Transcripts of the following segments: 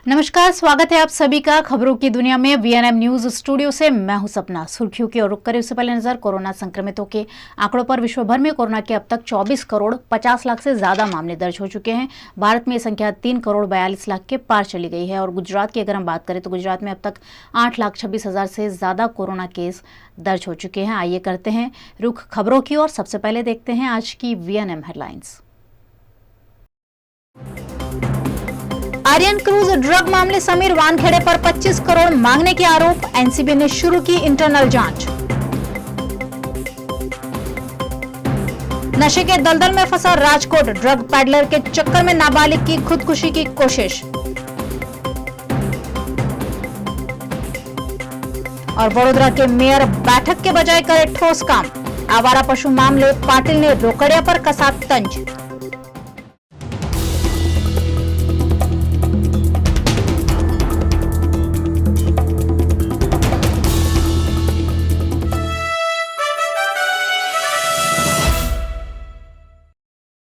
नमस्कार, स्वागत है आप सभी का खबरों की दुनिया में। वीएनएम न्यूज स्टूडियो से मैं हूं सपना। सुर्खियों की ओर रुख करें उससे पहले नजर कोरोना संक्रमितों के आंकड़ों पर। विश्व भर में कोरोना के अब तक 24 करोड़ 50 लाख से ज्यादा मामले दर्ज हो चुके हैं। भारत में ये संख्या 3 करोड़ 42 लाख के पार चली गई है। और गुजरात की अगर हम बात करें तो गुजरात में अब तक 8,26,000 से ज्यादा कोरोना केस दर्ज हो चुके हैं। आइए करते हैं रुख खबरों की ओर। सबसे पहले देखते हैं आज की VNM headlines. Aryan cruise drug मामले समीर वानखेड़े पर 25 करोड़ मांगने के आरोप। एनसीबी ने शुरू की इंटरनल जांच। नशे के दलदल में फंसा राजकोट, ड्रग पैडलर के चक्कर में नाबालिग की खुदकुशी की कोशिश। और वडोदरा के मेयर बैठक के बजाय करे ठोस काम। आवारा पशु मामले पाटिल ने रोकड़िया पर कसा तंज।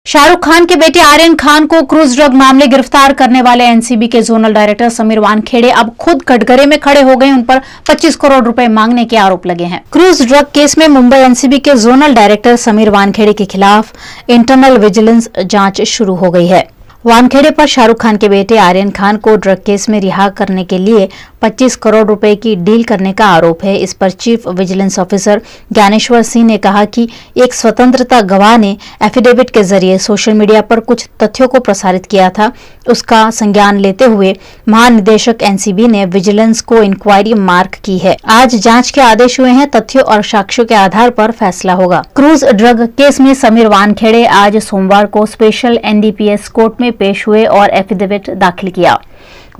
शाहरुख खान के बेटे आर्यन खान को क्रूज ड्रग मामले गिरफ्तार करने वाले एनसीबी के जोनल डायरेक्टर समीर वानखेड़े अब खुद कटघरे में खड़े हो गए। उन पर 25 करोड़ रुपए मांगने के आरोप लगे हैं। क्रूज ड्रग केस में मुंबई एनसीबी के जोनल डायरेक्टर समीर वानखेड़े के खिलाफ इंटरनल विजिलेंस जांच शुरू हो गई है। वानखेड़े पर शाहरुख खान के बेटे आर्यन खान को ड्रग केस में रिहा करने के लिए 25 करोड़ रुपए की डील करने का आरोप है। इस पर chief vigilance officer Dnyaneshwar Singh ने कहा कि एक स्वतंत्रता गवाह ने एफिडेविट के जरिए सोशल मीडिया पर कुछ तथ्यों को प्रसारित किया था। उसका संज्ञान लेते हुए महानिदेशक एनसीबी ने विजिलेंस को इंक्वायरी मार्क की है। आज जांच के आदेश हुए हैं। तथ्यों और साक्ष्यों के आधार पर फैसला होगा। क्रूज ड्रग केस में समीर वानखेड़े आज सोमवार को स्पेशल एनडीपीएस कोर्ट में पेश हुए और एफिडेविट दाखिल किया।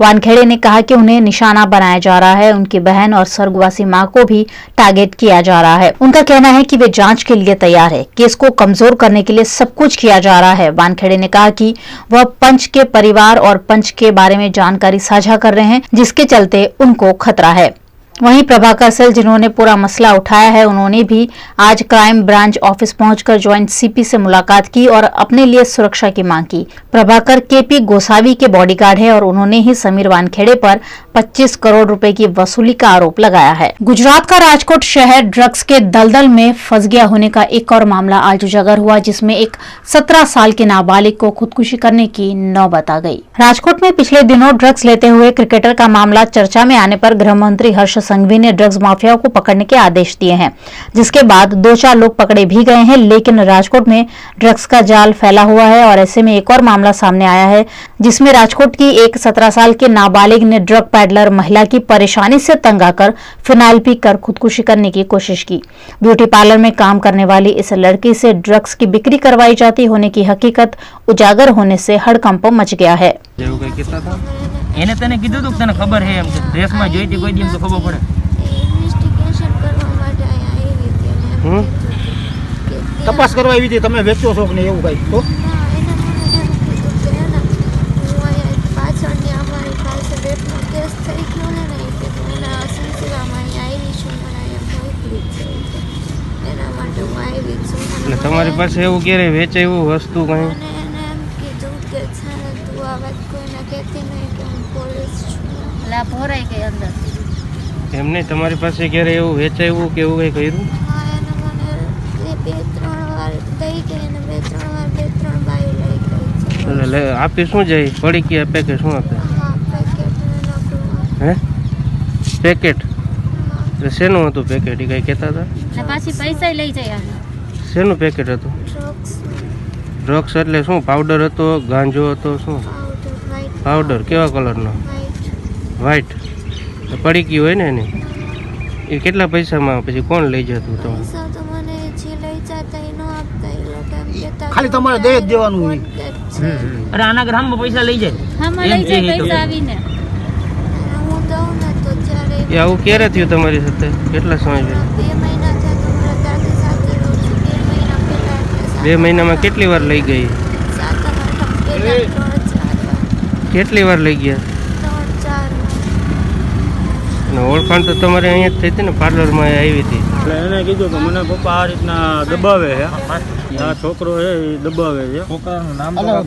वानखेड़े ने कहा कि उन्हें निशाना बनाया जा रहा है। उनकी बहन और स्वर्गवासी मां को भी टारगेट किया जा रहा है। उनका कहना है कि वे जांच के लिए तैयार है। केस को कमजोर करने के लिए सब कुछ किया जा रहा है। वानखेड़े ने कहा कि वह पंच के परिवार और पंच के बारे में जानकारी साझा कर रहे हैं, जिसके चलते उनको खतरा है। वहीं प्रभाकर सेल, जिन्होंने पूरा मसला उठाया है, उन्होंने भी आज क्राइम ब्रांच ऑफिस पहुंचकर ज्वाइंट सीपी से मुलाकात की और अपने लिए सुरक्षा की मांग की। प्रभाकर केपी गोसावी के बॉडीगार्ड है और उन्होंने ही समीर वानखेड़े पर 25 करोड़ रुपए की वसूली का आरोप लगाया है। गुजरात का राजकोट शहर ड्रग्स के दलदल में फंस गया होने का एक और मामला आज उजागर हुआ, जिसमें एक 17 साल के नाबालिग को खुदकुशी करने की नौबत आ गई। राजकोट में पिछले दिनों ड्रग्स लेते हुए क्रिकेटर का मामला चर्चा में आने पर गृह मंत्री हर्ष संघवी ने ड्रग्स माफियाओं को पकड़ने के आदेश दिए हैं, जिसके बाद 2-4 लोग पकड़े भी गए हैं। लेकिन राजकोट में ड्रग्स का जाल फैला हुआ है और ऐसे में एक और मामला सामने आया है, जिसमें राजकोट की एक 17 साल के नाबालिग ने ड्रग पैडलर महिला की परेशानी से तंग आकर फिनाइल पीकर खुदकुशी करने की कोशिश की। ब्यूटी पार्लर में काम करने वाली इस लड़की से ड्रग्स की बिक्री करवाई जाती होने की हकीकत उजागर होने से हड़कंप मच गया है। એને તને કીધું તું તને ખબર હે એમ કે ડ્રેસમાં જોઈતી કોઈ દી એમ તો ખબર પડે ઇન્વેસ્ટિગેશન કરવા માટે અહીંયા આવી હતી તપાસ કરવા આવી હતી તમે વેચો છો કે નહીં એવું કઈ તો એને મને એમ કીધું કે ને હું અહીંયા પાછળની અમારી પાસે રેપનો કેસ થઈ ગયો ને કે તું એના સિલસિલામાં અહીંયા આવી છું મને અહીંયા મોકલી છે એના માટે હું આવી છું એટલે તમારી પાસે એવું ક્યારે વેચે એવું વસ્તુ કઈ અને એને એમ કીધું કે છે ને તું આ વાત કોઈને કહેતી નહીં કે હું પોલીસ છું લા ભરાઈ ગઈ અંદર એમ નહીં તમારી પાસે ક્યારે એવું વેચાયું કે એવું કઈ કર્યું હા એને મને 2-3 વાર દઈ ગઈ અને 2-3 બાઈ લઈ ગઈ છે એટલે આપી શું જાય પડી કે આપે કે શું આપે હા પેકેટ નકરું હે પેકેટ એટલે શેનું હતું પેકેટ એ કઈ કહેતા હતા ને પાછી પૈસા લઈ જાય શેનું પેકેટ હતું ડ્રગ્સ ડ્રગ્સ એટલે શું પાવડર હતો ગાંજો હતો શું પાવડર વ્હાઈટ પાવડર કેવા કલરનો વ્હાઈટ પડીકી હોય ને એની એ કેટલા પૈસામાં પછી કોણ લઈ જતું તમે પૈસા તો મને જે લઈ જતા એ ન આપતા એ લોકો એમ કહેતા ખાલી તમારે દઈ જ દેવાનું હોય અરે આના ગ્રામમાં પૈસા લઈ જાય હા લઈ જાય પૈસા આવીને હું દઉં ને તો જ્યારે એ આવું ક્યારે થયું તમારી સાથે કેટલા સમય પહેલા 2 મહિના થયા તો મારા દાદી સાથે રહું છું 2 મહિના પહેલા એટલે 2 મહિનામાં કેટલી વાર લઈ ગઈ 7-8 પહેલા 3-4 વાર કેટલી વાર લઈ ગયા 3-4 વાર અને ઓળખાણ તો તમારે અહીંયા જ થઈ હતી ને પાર્લરમાં આવી હતી એટલે એને કીધું કે મને પપ્પા આ રીતના દબાવે છે, આ છોકરો છે એ દબાવે છે,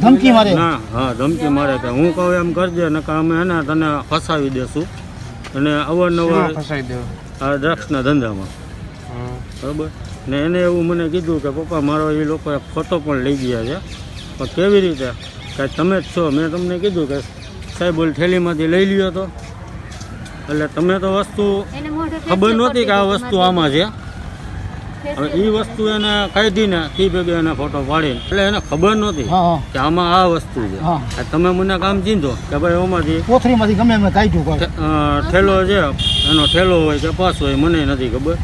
ધમકી મારે. ના હા ધમકી મારે કે હું કહું એમ કરજે નકા અમે એને તને ફસાવી દેશું અને અવારનવાર આ ડ્રગ્સના ધંધામાં, બરાબર. ને એને એવું મને કીધું કે પપ્પા મારો એ લોકોએ ફોટો પણ લઈ ગયા છે, પણ કેવી રીતે કે તમે જ છો, મેં તમને કીધું કે સાહેબ ઓલી થેલીમાંથી લઈ લ્યો તો, એટલે તમે તો વસ્તુ ખબર નહોતી કે આ વસ્તુ આમાં છે. હવે એ વસ્તુ એને કાઢીને એ ભેગે એને ફોટો પાડીને, એટલે એને ખબર નહોતી કે આમાં આ વસ્તુ છે. તમે મને કામ ચીંધો કે ભાઈ એમાંથી કોથળીમાંથી ગમે એમ કાઢ્યું. ઠેલો છે, એનો ઠેલો હોય કે પાસ હોય મને નથી ખબર,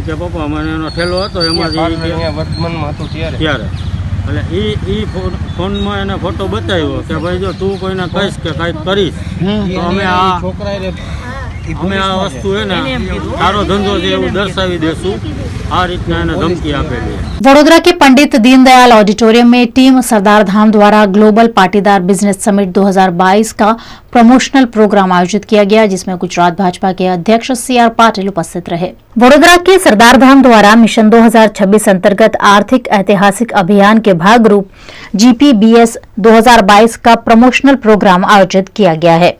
કે પપ્પા મને એનો ઠેલો હતો એમાંથી ત્યારે, એટલે એ ફોનમાં એને ફોટો બતાવ્યો કે ભાઈ જો તું કોઈને કહીશ કે કાંઈક કરીશ તો અમે આ વસ્તુ છે ને તારો ધંધો છે એવું દર્શાવી દેશું, આ રીતના એને ધમકી આપેલી. वडोदरा के पंडित दीनदयाल ऑडिटोरियम में टीम सरदार धाम द्वारा ग्लोबल पाटीदार बिजनेस समिट 2022 का प्रमोशनल प्रोग्राम आयोजित किया गया, जिसमें गुजरात भाजपा के अध्यक्ष CR पाटिल उपस्थित रहे। वडोदरा के सरदार धाम द्वारा मिशन 2026 अंतर्गत आर्थिक ऐतिहासिक अभियान के भाग रूप GPBS 2022 का प्रमोशनल प्रोग्राम आयोजित किया गया है।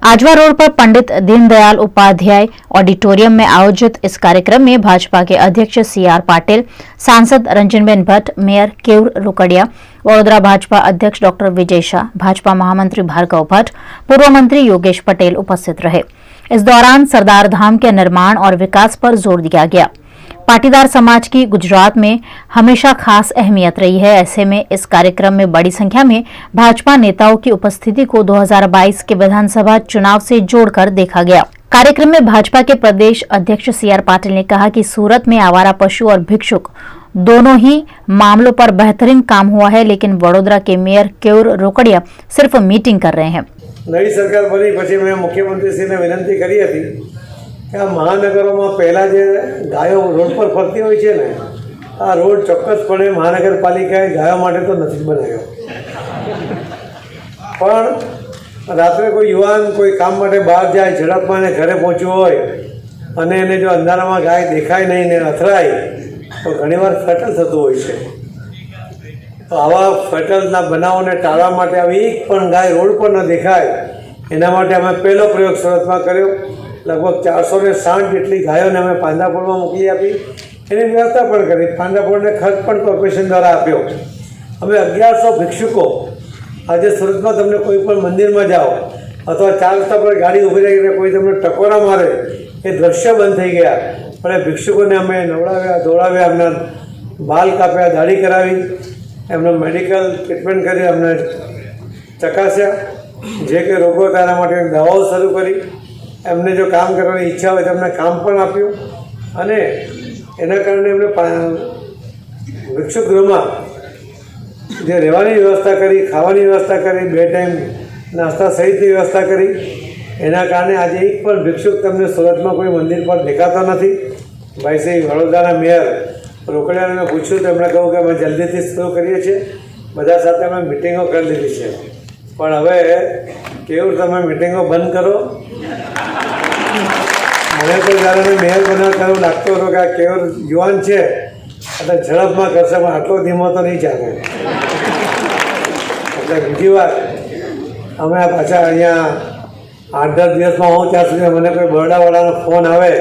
आजवा रोड पर पंडित दीनदयाल उपाध्याय ऑडिटोरियम में आयोजित इस कार्यक्रम में भाजपा के अध्यक्ष CR पाटिल, सांसद रंजनबेन भट्ट, मेयर केयूर रोकड़िया, वडोदरा भाजपा अध्यक्ष डॉक्टर विजय शाह, भाजपा महामंत्री भार्गव भट्ट, पूर्व मंत्री योगेश पटेल उपस्थित रहे। इस दौरान सरदार धाम के निर्माण और विकास पर जोर दिया गया। पाटीदार समाज की गुजरात में हमेशा खास अहमियत रही है, ऐसे में इस कार्यक्रम में बड़ी संख्या में भाजपा नेताओं की उपस्थिति को 2022 के विधानसभा चुनाव से जोड़कर देखा गया। कार्यक्रम में भाजपा के प्रदेश अध्यक्ष CR पाटिल ने कहा कि सूरत में आवारा पशु और भिक्षुक दोनों ही मामलों पर बेहतरीन काम हुआ है, लेकिन वडोदरा के मेयर केयूर रोकड़िया सिर्फ मीटिंग कर रहे हैं। नई सरकार बनी पछी मैं मुख्यमंत्रीश्रीने विनंती करी हती કે આ મહાનગરોમાં પહેલાં જે ગાયો રોડ પર ફરતી હોય છે ને, આ રોડ ચોક્કસપણે મહાનગરપાલિકાએ ગાયો માટે તો નથી જ બનાવ્યો, પણ રાત્રે કોઈ યુવાન કોઈ કામ માટે બહાર જાય, ઝડપમાં એને ઘરે પહોંચવું હોય અને એને જો અંધારામાં ગાય દેખાય નહીં ને અથડાય તો ઘણીવાર ફેટલ થતું હોય છે. તો આવા ફેટલના બનાવોને ટાળવા માટે આવી એક પણ ગાય રોડ પર ન દેખાય એના માટે અમે પહેલો પ્રયોગ સુરતમાં કર્યો. लगभग 460 જેટલી ગાયોને અમે પાંજરાપોળમાં મોકલી આપી, એની વ્યવસ્થા પણ કરી. પાંજરાપોળને ખર્ચ પણ કોર્પોરેશન દ્વારા આપ્યો. અમે 1100 ભિક્ષુકો, આજે સુરતમાં તમને કોઈ પણ મંદિરમાં જાઓ અથવા 4 રસ્તા પર ગાડી ઊભી રહીને કોઈ તમને ટકોરા મારે એ દ્રશ્ય બંધ થઈ ગયા, પણ એ ભિક્ષુકોને અમે નવડાવ્યા, ધોળાવ્યા, એમના બાલ કાપ્યા, દાઢી કરાવી, એમનો મેડિકલ ટ્રીટમેન્ટ કરી, એમને ચકાસ્યા, જે કે રોગો તેના માટે દવાઓ શરૂ કરી, એમને જો કામ કરવાની ઈચ્છા હોય તો એમને કામ પણ આપ્યું અને એના કારણે એમને ભિક્ષુગૃહમાં જે રહેવાની વ્યવસ્થા કરી, ખાવાની વ્યવસ્થા કરી, 2 ટાઈમ નાસ્તા સહિતની વ્યવસ્થા કરી. એના કારણે આજે એક પણ ભિક્ષુક તમને સુરતમાં કોઈ મંદિર પર દેખાતો નથી. ભાઈ શ્રી વડોદરાના મેયર રોકડિયાને મેં પૂછ્યું તો એમણે કહ્યું કે અમે જલ્દીથી શરૂ કરીએ છીએ, બધા સાથે અમે મિટિંગો કરી લીધી છે, પણ હવે કેવું તમે મિટિંગો બંધ કરો. મને તો જ્યારે મેં મેયર બનાવ ત્યારે લાગતો હતો કે આ કેવળ યુવાન છે એટલે ઝડપમાં કરશે, પણ આટલો ધીમો તો નહીં ચાલે. એટલે બીજી વાર અમે પાછા અહીંયા 8-10 દિવસમાં હોઉં ત્યાં સુધી મને કોઈ બરડાવાળાનો ફોન આવે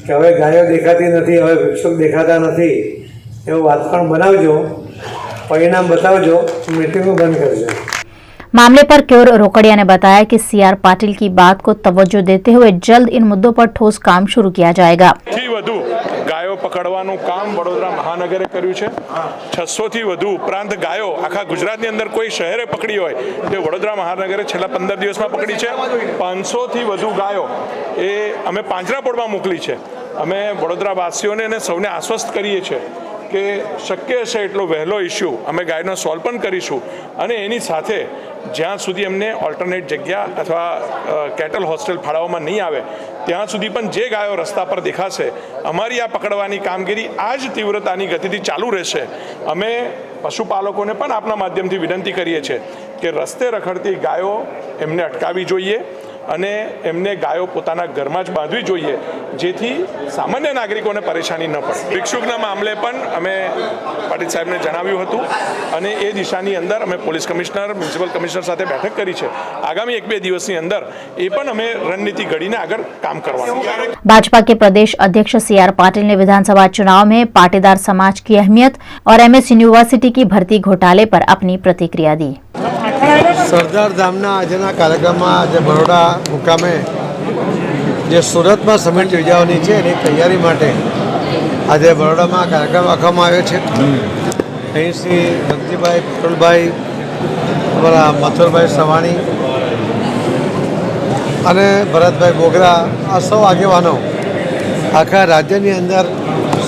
કે હવે ગાયો દેખાતી નથી, હવે ભિક્ષુક દેખાતા નથી, એવું વાત પણ બનાવજો, પરિણામ बताओ, मीटिंग बंद कर दो। मामले पर केयूर रोकड़िया ने बताया कि CR पाटिल की बात को तवज्जो देते हुए जल्द इन मुद्दों पर ठोस काम शुरू किया जाएगा। गायो पकड़वानुं काम वडोदरा महानगरे कर्युं छे। 600 थी वधु उपरांत गायो आखा गुजरातनी अंदर कोई शहरे पकड़ी होय ते वडोदरा महानगरे छेल्ला 15 दिवसमां पकड़ी छे। 500 थी वधु गायो ए अमे પાંજરાપોળમાં मोकली छे। अमे वडोदरावासीओने ने सौने आश्वस्त करीए छे કે શક્ય હશે એટલો વહેલો ઇસ્યુ અમે ગાયનો સોલ્વ પણ કરીશું અને એની સાથે જ્યાં સુધી અમને ઓલ્ટરનેટ જગ્યા અથવા કેટલ હોસ્ટેલ ફાળવવામાં નહીં આવે ત્યાં સુધી પણ જે ગાયો રસ્તા પર દેખાશે અમારી આ પકડવાની કામગીરી આ જ તીવ્રતાની ગતિથી ચાલુ રહેશે। અમે પશુપાલકોને પણ આપના માધ્યમથી વિનંતી કરીએ છીએ કે રસ્તે રખડતી ગાયો એમને અટકાવી જોઈએ અને એમને ગાયો પોતાના ઘરમાં જ બાંધવી જોઈએ, જેથી સામાન્ય નાગરિકોને પરેશાની ન પડે. ભિક્ષુકના મામલે પણ અમે પાટીલ સાહેબને જણાવ્યું હતું અને એ દિશાની અંદર અમે પોલીસ કમિશનર, મ્યુનિસિપલ કમિશનર સાથે બેઠક કરી છે. આગામી 1-2 દિવસની અંદર એ પણ અમે રણनीति घड़ीने आगे काम करवाना. भाजपा के प्रदेश अध्यक्ष CR पाटिल ने विधानसभा चुनाव में पाटीदार समाज की अहमियत और MS यूनिवर्सिटी की भर्ती घोटाले पर अपनी प्रतिक्रिया दी. સરદાર ધામના આજના કાર્યક્રમમાં આજે બરોડા મુકામે જે સુરતમાં સમિટ યોજાવાની છે એની તૈયારી માટે આજે બરોડામાં કાર્યક્રમ રાખવામાં આવ્યો છે. અહીં શ્રી ભક્તિભાઈ પટોલભાઈ, અમારા મથુરભાઈ સવાણી અને ભરતભાઈ બોગરા, આ સૌ આગેવાનો આખા રાજ્યની અંદર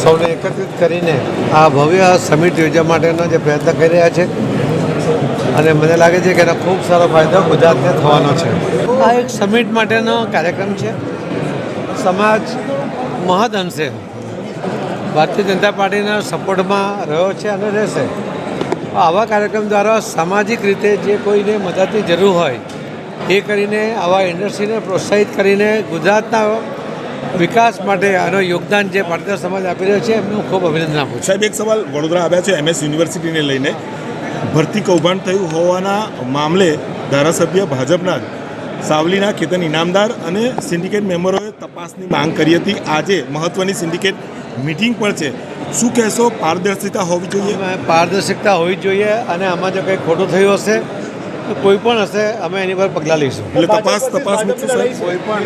સૌને એકત્રિત કરીને આ ભવ્ય સમિટ યોજવા માટેનો જે પ્રયત્ન કરી રહ્યા છે અને મને લાગે છે કે એનો ખૂબ સારો ફાયદો ગુજરાતને થવાનો છે. આ એક સમિટ માટેનો કાર્યક્રમ છે. સમાજ મહદ અંશે ભારતીય જનતા પાર્ટીના સપોર્ટમાં રહ્યો છે અને રહેશે. આવા કાર્યક્રમ દ્વારા સામાજિક રીતે જે કોઈને મદદની જરૂર હોય એ કરીને આવા ઇન્ડસ્ટ્રીને પ્રોત્સાહિત કરીને ગુજરાતના વિકાસ માટે આનો યોગદાન જે ભારતીય સમાજ આપી રહ્યો છે એમનું ખૂબ અભિનંદન આપું છું. સાહેબ, એક સવાલ વડોદરા આવ્યા છે MS યુનિવર્સિટીને લઈને. ભરતી કૌભાંડ થયું હોવાના મામલે ધારાસભ્ય ભાજપના સાવલીના કેતન ઇનામદાર અને સિન્ડિકેટ મેમ્બરોએ તપાસની માંગ કરી હતી. આજે મહત્વની સિન્ડિકેટ મીટિંગ પણ છે. શું કહેશો? પારદર્શિતા હોવી જોઈએ. પારદર્શિકતા હોવી જોઈએ અને આમાં જો કંઈ ખોટું થયું હશે તો કોઈ પણ હશે અમે એની પર પગલાં લઈશું. એટલે તપાસ મૂકશું સાહેબ. કોઈ પણ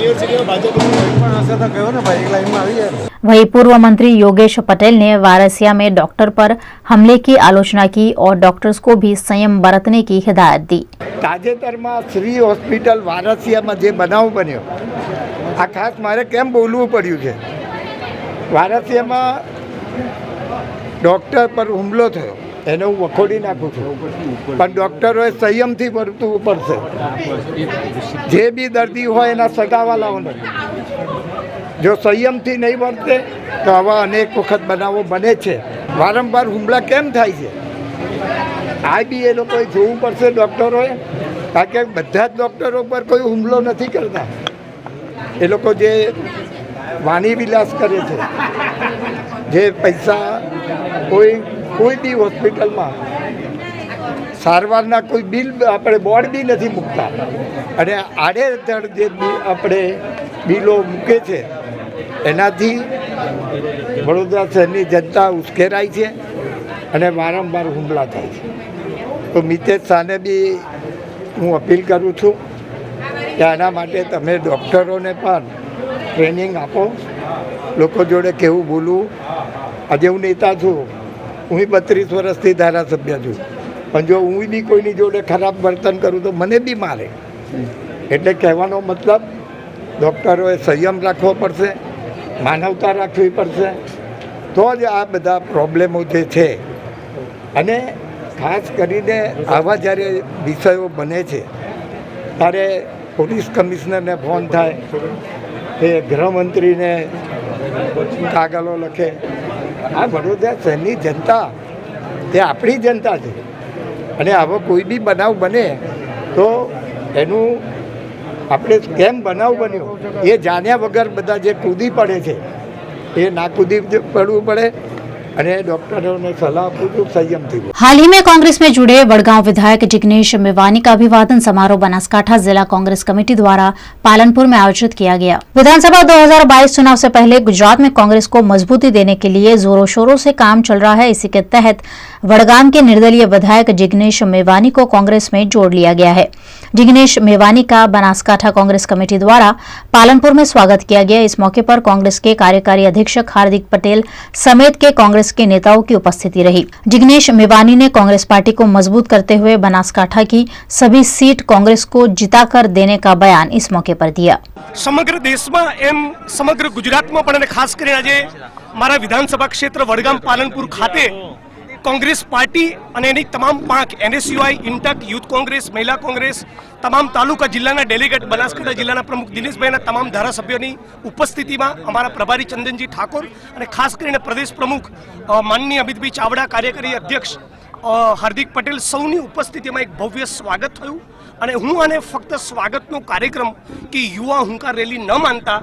હશે તો કહ્યું ને ભાઈ, એક લાઈનમાં આવી જાય. वहीं पूर्व मंत्री योगेश पटेल ने वारसिया में डॉक्टर पर हमले की आलोचना की और डॉक्टर्स को भी संयम बरतने की हिदायत दी. તાજેતરમાં શ્રી હોસ્પિટલ વારસિયામાં જે બનાવ બન્યો, આ ખાસ મારે કેમ બોલવું પડ્યું છે. વારસિયામાં ડૉક્ટર પર હુમલો થયો, એને હું વખોડી નાખું છું, પણ ડૉક્ટરોએ સંયમથી વર્તવું પડશે. જે બી દર્દી હોય એના સગાવાલાઓને જો સંયમથી નહીં વર્તે તો આવા અનેક વખત બનાવો બને છે. વારંવાર હુમલા કેમ થાય છે આ બી એ લોકોએ જોવું પડશે ડૉક્ટરોએ, કારણ કે બધા જ ડૉક્ટરો પર કોઈ હુમલો નથી કરતા. એ લોકો જે વાણી વિલાસ કરે છે, જે પૈસા કોઈ બી હોસ્પિટલમાં સારવારના કોઈ બિલ આપણે બોર્ડ બી નથી મૂકતા અને આડેધડ જે આપણે બિલો મૂકે છે એનાથી વડોદરા શહેરની જનતા ઉશ્કેરાય છે અને વારંવાર હુમલા થાય છે. તો મિતેશ શાહને બી હું અપીલ કરું છું કે આના માટે તમે ડૉક્ટરોને પણ ટ્રેનિંગ આપો, લોકો જોડે કેવું બોલવું. આજે હું નેતા છું, હું 32 વર્ષથી ધારાસભ્ય છું, પણ જો હું બી કોઈની જોડે ખરાબ વર્તન કરું તો મને બી મારે. એટલે કહેવાનો મતલબ ડૉક્ટરોએ સંયમ રાખવો પડશે, માનવતા રાખવી પડશે, તો જ આ બધા પ્રોબ્લેમો જે છે. અને ખાસ કરીને આવા જ્યારે વિષયો બને છે ત્યારે પોલીસ કમિશનરને ફોન થાય, એ ગૃહમંત્રીને કાગળો લખે. આ વડોદરા શહેરની જનતા તે આપણી જનતા છે અને આવો કોઈ બી બનાવ બને તો એનું આપણે કેમ બનાવ બન્યો એ જાણ્યા વગર બધા જે કૂદી પડે છે એ ના કૂદી પડવું પડે અને डॉक्टरों सलाह पूर्वक संयम थी. हाल ही में कांग्रेस में जुड़े वडगांव विधायक जिग्नेश मेवानी का अभिवादन समारोह बनासकांठा जिला कांग्रेस कमेटी द्वारा पालनपुर में आयोजित किया गया. विधानसभा 2022 चुनाव से पहले गुजरात में कांग्रेस को मजबूती देने के लिए जोरों शोरों से काम चल रहा है. इसी के तहत वडगाम के निर्दलीय विधायक जिग्नेश मेवानी को कांग्रेस में जोड़ लिया गया है. जिग्नेश मेवानी का बनासकांठा कांग्रेस कमेटी द्वारा पालनपुर में स्वागत किया गया. इस मौके पर कांग्रेस के कार्यकारी अध्यक्ष हार्दिक पटेल समेत के कांग्रेस के नेताओं की उपस्थिति रही. जिग्नेश मेवानी ने कांग्रेस पार्टी को मजबूत करते हुए बनासकांठा की सभी सीट कांग्रेस को जिताकर देने का बयान इस मौके पर दिया. समग्र देश में एम समग्र गुजरात में पण खास कर आज मारा विधानसभा क्षेत्र वडगाम पालनपुर खाते कांग्रेस पार्टी અને એની તમામ પાંખ NSUI, ઇન્ટક, યુથ કોંગ્રેસ, મહિલા કોંગ્રેસ, તમામ તાલુકા જિલ્લાના ડેલિગેટ, બનાસકાંઠા જિલ્લાના પ્રમુખ દિનેશભાઈના તમામ ધારાસભ્યોની ઉપસ્થિતિમાં અમારા પ્રભારી ચંદનજી ઠાકોર અને ખાસ કરીને પ્રદેશ પ્રમુખ માનનીય અમિતભાઈ ચાવડા, કાર્યકારી અધ્યક્ષ હાર્દિક પટેલ, સૌની ઉપસ્થિતિમાં એક ભવ્ય સ્વાગત થયું અને હું આને ફક્ત સ્વાગતનો કાર્યક્રમ કે યુવા હુંકાર રેલી ન માનતા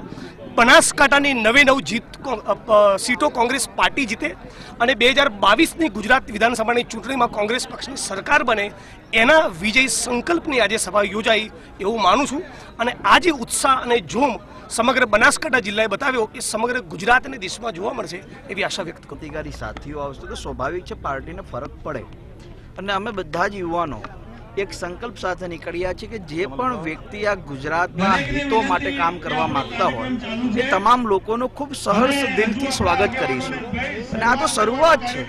બનાસકાંઠાની 99 સીટો કોંગ્રેસ પાર્ટી જીતે અને 2022ની ગુજરાત વિધાનસભાની ચૂંટણીમાં કોંગ્રેસ પક્ષની સરકાર બને એના વિજય સંકલ્પની આજે સભા યોજાઈ એવું માનું છું. અને આ જે ઉત્સાહ અને જોમ સમગ્ર બનાસકાંઠા જિલ્લાએ બતાવ્યો એ સમગ્ર ગુજરાત અને દેશમાં જોવા મળશે એવી આશા વ્યક્ત કરું. અધિકારી સાથીઓ આવશે તો સ્વાભાવિક છે પાર્ટીને ફરક પડે અને અમે બધા જ યુવાનો એક સંકલ્પ સાથે નીકળ્યા છે કે જે પણ વ્યક્તિ આ ગુજરાતના હિતો માટે કામ કરવા માંગતા હોય એ તમામ લોકોનું ખૂબ સહર્ષ દિલથી સ્વાગત કરીશું. અને આ તો શરૂઆત છે.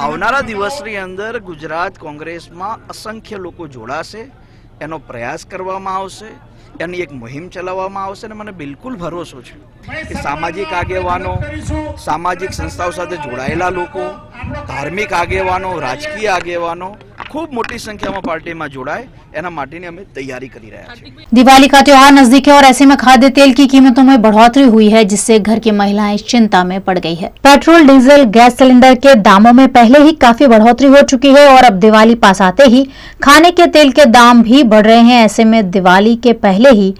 આવનારા દિવસની અંદર ગુજરાત કોંગ્રેસમાં અસંખ્ય લોકો જોડાશે, એનો પ્રયાસ કરવામાં આવશે, એની એક મુહિમ ચલાવવામાં આવશે અને મને બિલકુલ ભરોસો છે કે સામાજિક આગેવાનો, સામાજિક સંસ્થાઓ સાથે જોડાયેલા લોકો, ધાર્મિક આગેવાનો, રાજકીય આગેવાનો खूब मोटी संख्या में पार्टी में जुड़ाए एना माटेनी हमें तैयारी करी रहा है. दिवाली का त्योहार नजदीक है और ऐसे में खाद्य तेल की कीमतों में बढ़ोतरी हुई है जिससे घर की महिलाएं चिंता में पड़ गई है. पेट्रोल, डीजल, गैस सिलेंडर के दामों में पहले ही काफी बढ़ोतरी हो चुकी है और अब दिवाली पास आते ही खाने के तेल के दाम भी बढ़ रहे हैं. ऐसे में दिवाली के पहले ही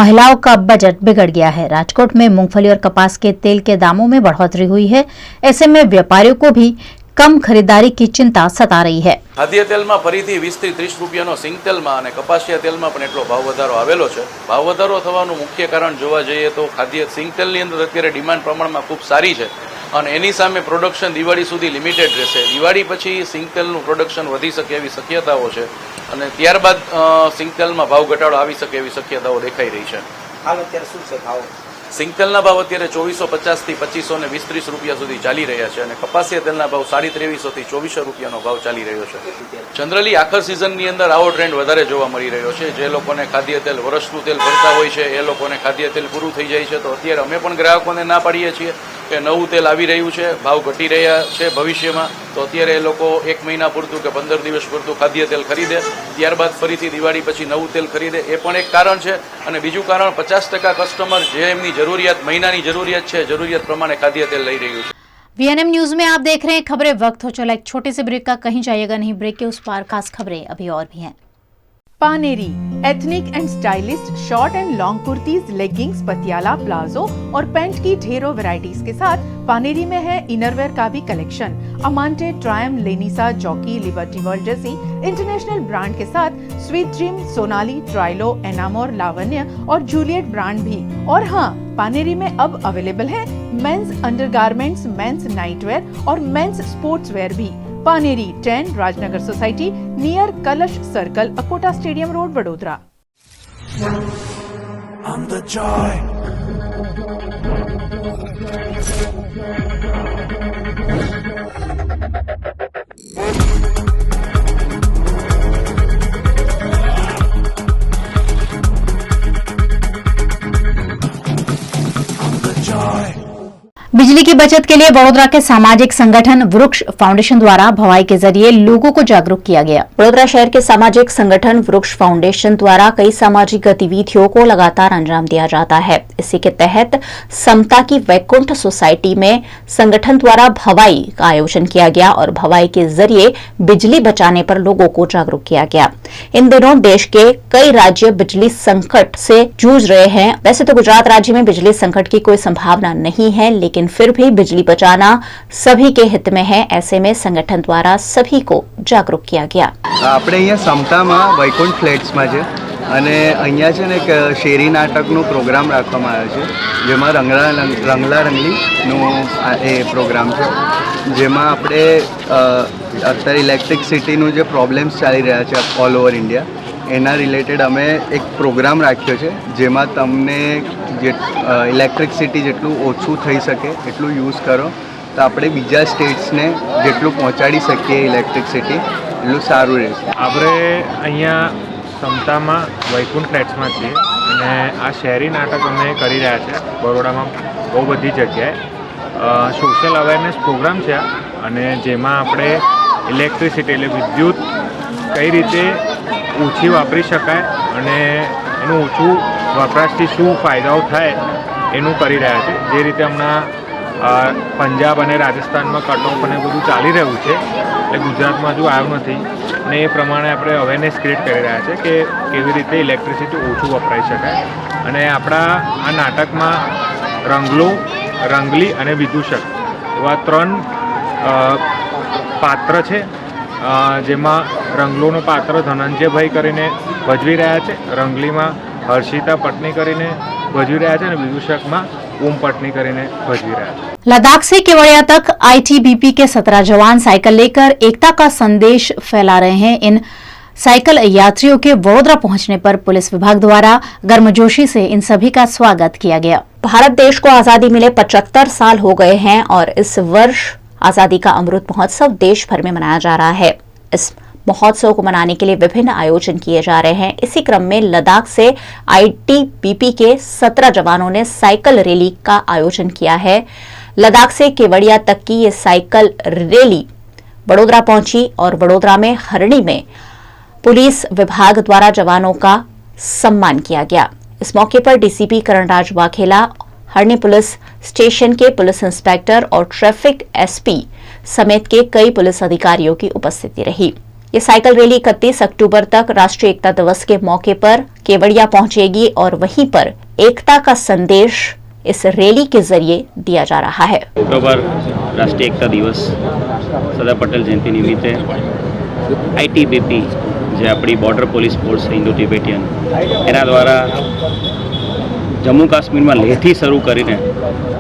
महिलाओं का बजट बिगड़ गया है. राजकोट में मूंगफली और कपास के तेल के दामों में बढ़ोतरी हुई है. ऐसे में व्यापारियों को भी कम खरीदारी की चिंता सता रही है. खाद्य तेल में फरीथी 20 થી 30 રૂપિયાનો સિંગ તેલમાં અને કપાસિયા તેલમાં પણ એટલો ભાવ વધારો આવેલો છે. ભાવ વધારો થવાનું મુખ્ય કારણ જોવા જઈએ તો ખાદ્ય સિંગ તેલની અંદર અત્યારે ડિમાન્ડ પ્રમાણમાં ખૂબ સારી છે અને એની સામે પ્રોડક્શન દિવાળી સુધી લિમિટેડ રહેશે. દિવાળી પછી સિંગ તેલનું પ્રોડક્શન વધી શકે એવી શક્યતાઓ છે અને ત્યારબાદ સિંગ તેલમાં ભાવ ઘટાડો આવી શકે એવી શક્યતાઓ દેખાઈ રહી છે. હાલ અત્યારે શું છે ભાવ? સિંગ તેલના ભાવ અત્યારે 2450 થી 2530 રૂપિયા સુધી ચાલી રહ્યા છે અને કપાસિયા તેલના ભાવ 2350 થી 2400 રૂપિયાનો ભાવ ચાલી રહ્યો છે. જનરલી આખર સિઝનની અંદર આવો ટ્રેન્ડ વધારે જોવા મળી રહ્યો છે. જે લોકોને ખાદ્ય તેલ વર્ષનું તેલ ભરતા હોય છે એ લોકોને ખાદ્ય તેલ પૂરું થઈ જાય છે તો અત્યારે અમે પણ ગ્રાહકોને ના પાડીએ છીએ કે નવું તેલ આવી રહ્યું છે, ભાવ ઘટી રહ્યા છે ભવિષ્યમાં તો અત્યારે એ લોકો 1 મહિના પૂરતું કે 15 દિવસ પૂરતું ખાદ્ય તેલ ખરીદે, ત્યારબાદ ફરીથી દિવાળી પછી નવું તેલ ખરીદે એ પણ એક કારણ છે. અને બીજું કારણ 50% કસ્ટમર જે એમની જરૂરિયાત મહિનાની જરૂરિયાત છે જરૂરિયાત प्रमाणे खाद्य तेल लई रही है. वीएनएम न्यूज में आप देख रहे हैं खबरें. वक्त हो चला एक छोटे से ब्रेक का, कहीं जाइएगा नहीं. ब्रेक के उस पार खास खबरें अभी और भी हैं. Paneri ethnic and stylist short and long kurtis, leggings, Patiala, palazzo और पैंट की ढेरों वैरायटीज के साथ पानेरी में है इनरवेयर का भी कलेक्शन. अमांटे, ट्रायम, लेनिसा, जॉकी, लिबर्टी वर्ल्ड जैसी इंटरनेशनल ब्रांड के साथ स्वीट ड्रीम, सोनाली, ट्राइलो, एनामोर, लावण्य और जूलियट ब्रांड भी. और हाँ, पानेरी में अब अवेलेबल है मेंस अंडरगारमेंट्स, मेंस नाइटवेयर और मेंस स्पोर्ट्सवेयर भी. पानेरी 10 राजनगर सोसाइटी नियर कलश circle, Akota stadium road, Vadodara. बिजली की बचत के लिए वडोदरा के सामाजिक संगठन वृक्ष फाउंडेशन द्वारा भवाई के जरिए लोगों को जागरूक किया गया. वडोदरा शहर के सामाजिक संगठन वृक्ष फाउंडेशन द्वारा कई सामाजिक गतिविधियों को लगातार अंजाम दिया जाता है. इसी के तहत समता की वैकुंठ सोसाइटी में संगठन द्वारा भवाई का आयोजन किया गया और भवाई के जरिए बिजली बचाने पर लोगों को जागरूक किया गया. इन दिनों देश के कई राज्य बिजली संकट से जूझ रहे हैं. वैसे तो गुजरात राज्य में बिजली संकट की कोई संभावना नहीं है, लेकिन फिर भी बिजली बचाना सभी के हित में है. ऐसे में संगठन द्वारा सभी को जागरूक किया गया. આપણે અહીંયા સમતામાં વૈકુંઠ ફ્લેટ્સમાં છે અને અહીંયા છે ને એક શેરી નાટકનો પ્રોગ્રામ રાખવામાં આવ્યો છે જેમાં રંગલા રંગલીનું એ પ્રોગ્રામ છે જેમાં આપણે અત્યારે ઇલેક્ટ્રિસિટીનું જે પ્રોબ્લેમ્સ ચાલી રહ્યા છે ઓલ ઓવર ઇન્ડિયા એના રિલેટેડ અમે એક પ્રોગ્રામ રાખ્યો છે જેમાં તમને જે ઇલેક્ટ્રિસિટી જેટલું ઓછું થઈ શકે એટલું યુઝ કરો તો આપણે બીજા સ્ટેટ્સને જેટલું પહોંચાડી શકીએ ઇલેક્ટ્રિસિટી એટલું સારું રહેશે. આપણે અહીંયા સમતામાં વૈકુંઠ ફ્લેટ્સમાં છીએ અને આ શહેરી નાટક અમે કરી રહ્યા છે બરોડામાં બહુ બધી જગ્યાએ. સોશિયલ અવેરનેસ પ્રોગ્રામ છે અને જેમાં આપણે ઇલેક્ટ્રિસિટી એટલે વિદ્યુત કઈ રીતે ઓછી વાપરી શકાય અને એનું ઓછું વપરાશથી શું ફાયદાઓ થાય એનું કરી રહ્યા છે. જે રીતે હમણાં પંજાબ અને રાજસ્થાનમાં કટ ઓફ અને બધું ચાલી રહ્યું છે એટલે ગુજરાતમાં હજુ આવ્યું નથી અને એ પ્રમાણે આપણે અવેરનેસ ક્રિએટ કરી રહ્યા છે કે કેવી રીતે ઇલેક્ટ્રિસિટી ઓછું વપરાઈ શકાય. અને આપણા આ નાટકમાં રંગલો, રંગલી અને વિદૂષક એવા 3 પાત્ર છે, જેમાં રંગલોનું પાત્ર ધનંજયભાઈ કરીને ભજવી રહ્યા છે, રંગલીમાં હર્ષિતા પટની કરીને ભજવી રહ્યા છે અને વિદૂષકમાં ओम पटनी કરીને ભજવી રહ્યા છે. लद्दाख से केवड़िया तक आईटीबीपी के 17 जवान साइकिल लेकर एकता का संदेश फैला रहे हैं. इन साइकिल यात्रियों के वडोदरा पहुंचने पर पुलिस विभाग द्वारा गर्मजोशी से इन सभी का स्वागत किया गया. भारत देश को आजादी मिले 75 साल हो गए हैं और इस वर्ष आजादी का अमृत महोत्सव देश भर में मनाया जा रहा है. इस महोत्सव को मनाने के लिए विभिन्न आयोजन किए जा रहे हैं. इसी क्रम में लद्दाख से आईटीबीपी के 17 जवानों ने साइकिल रैली का आयोजन किया है. लद्दाख से केवड़िया तक की ये साइकिल रैली वडोदरा पहुंची और वडोदरा में हरणी में पुलिस विभाग द्वारा जवानों का सम्मान किया गया. इस मौके पर डीसीपी करणराज वाघेला, हरणी पुलिस स्टेशन के पुलिस इंस्पेक्टर और ट्रैफिक एसपी समेत के कई पुलिस अधिकारियों की उपस्थिति रही. ये साइकिल रैली 31 अक्टूबर तक राष्ट्रीय एकता दिवस के मौके पर केवड़िया पहुंचेगी और वहीं पर एकता का संदेश इस रैली के जरिए दिया जा रहा है. शुक्रवार राष्ट्रीय एकता दिवस सरदार पटेल जयंती निमित्ते आईटीबीपी જે આપણી border police force Indo Tibetan એના દ્વારા જમ્મુ કાશ્મીરમાં લેહથી શરૂ કરીને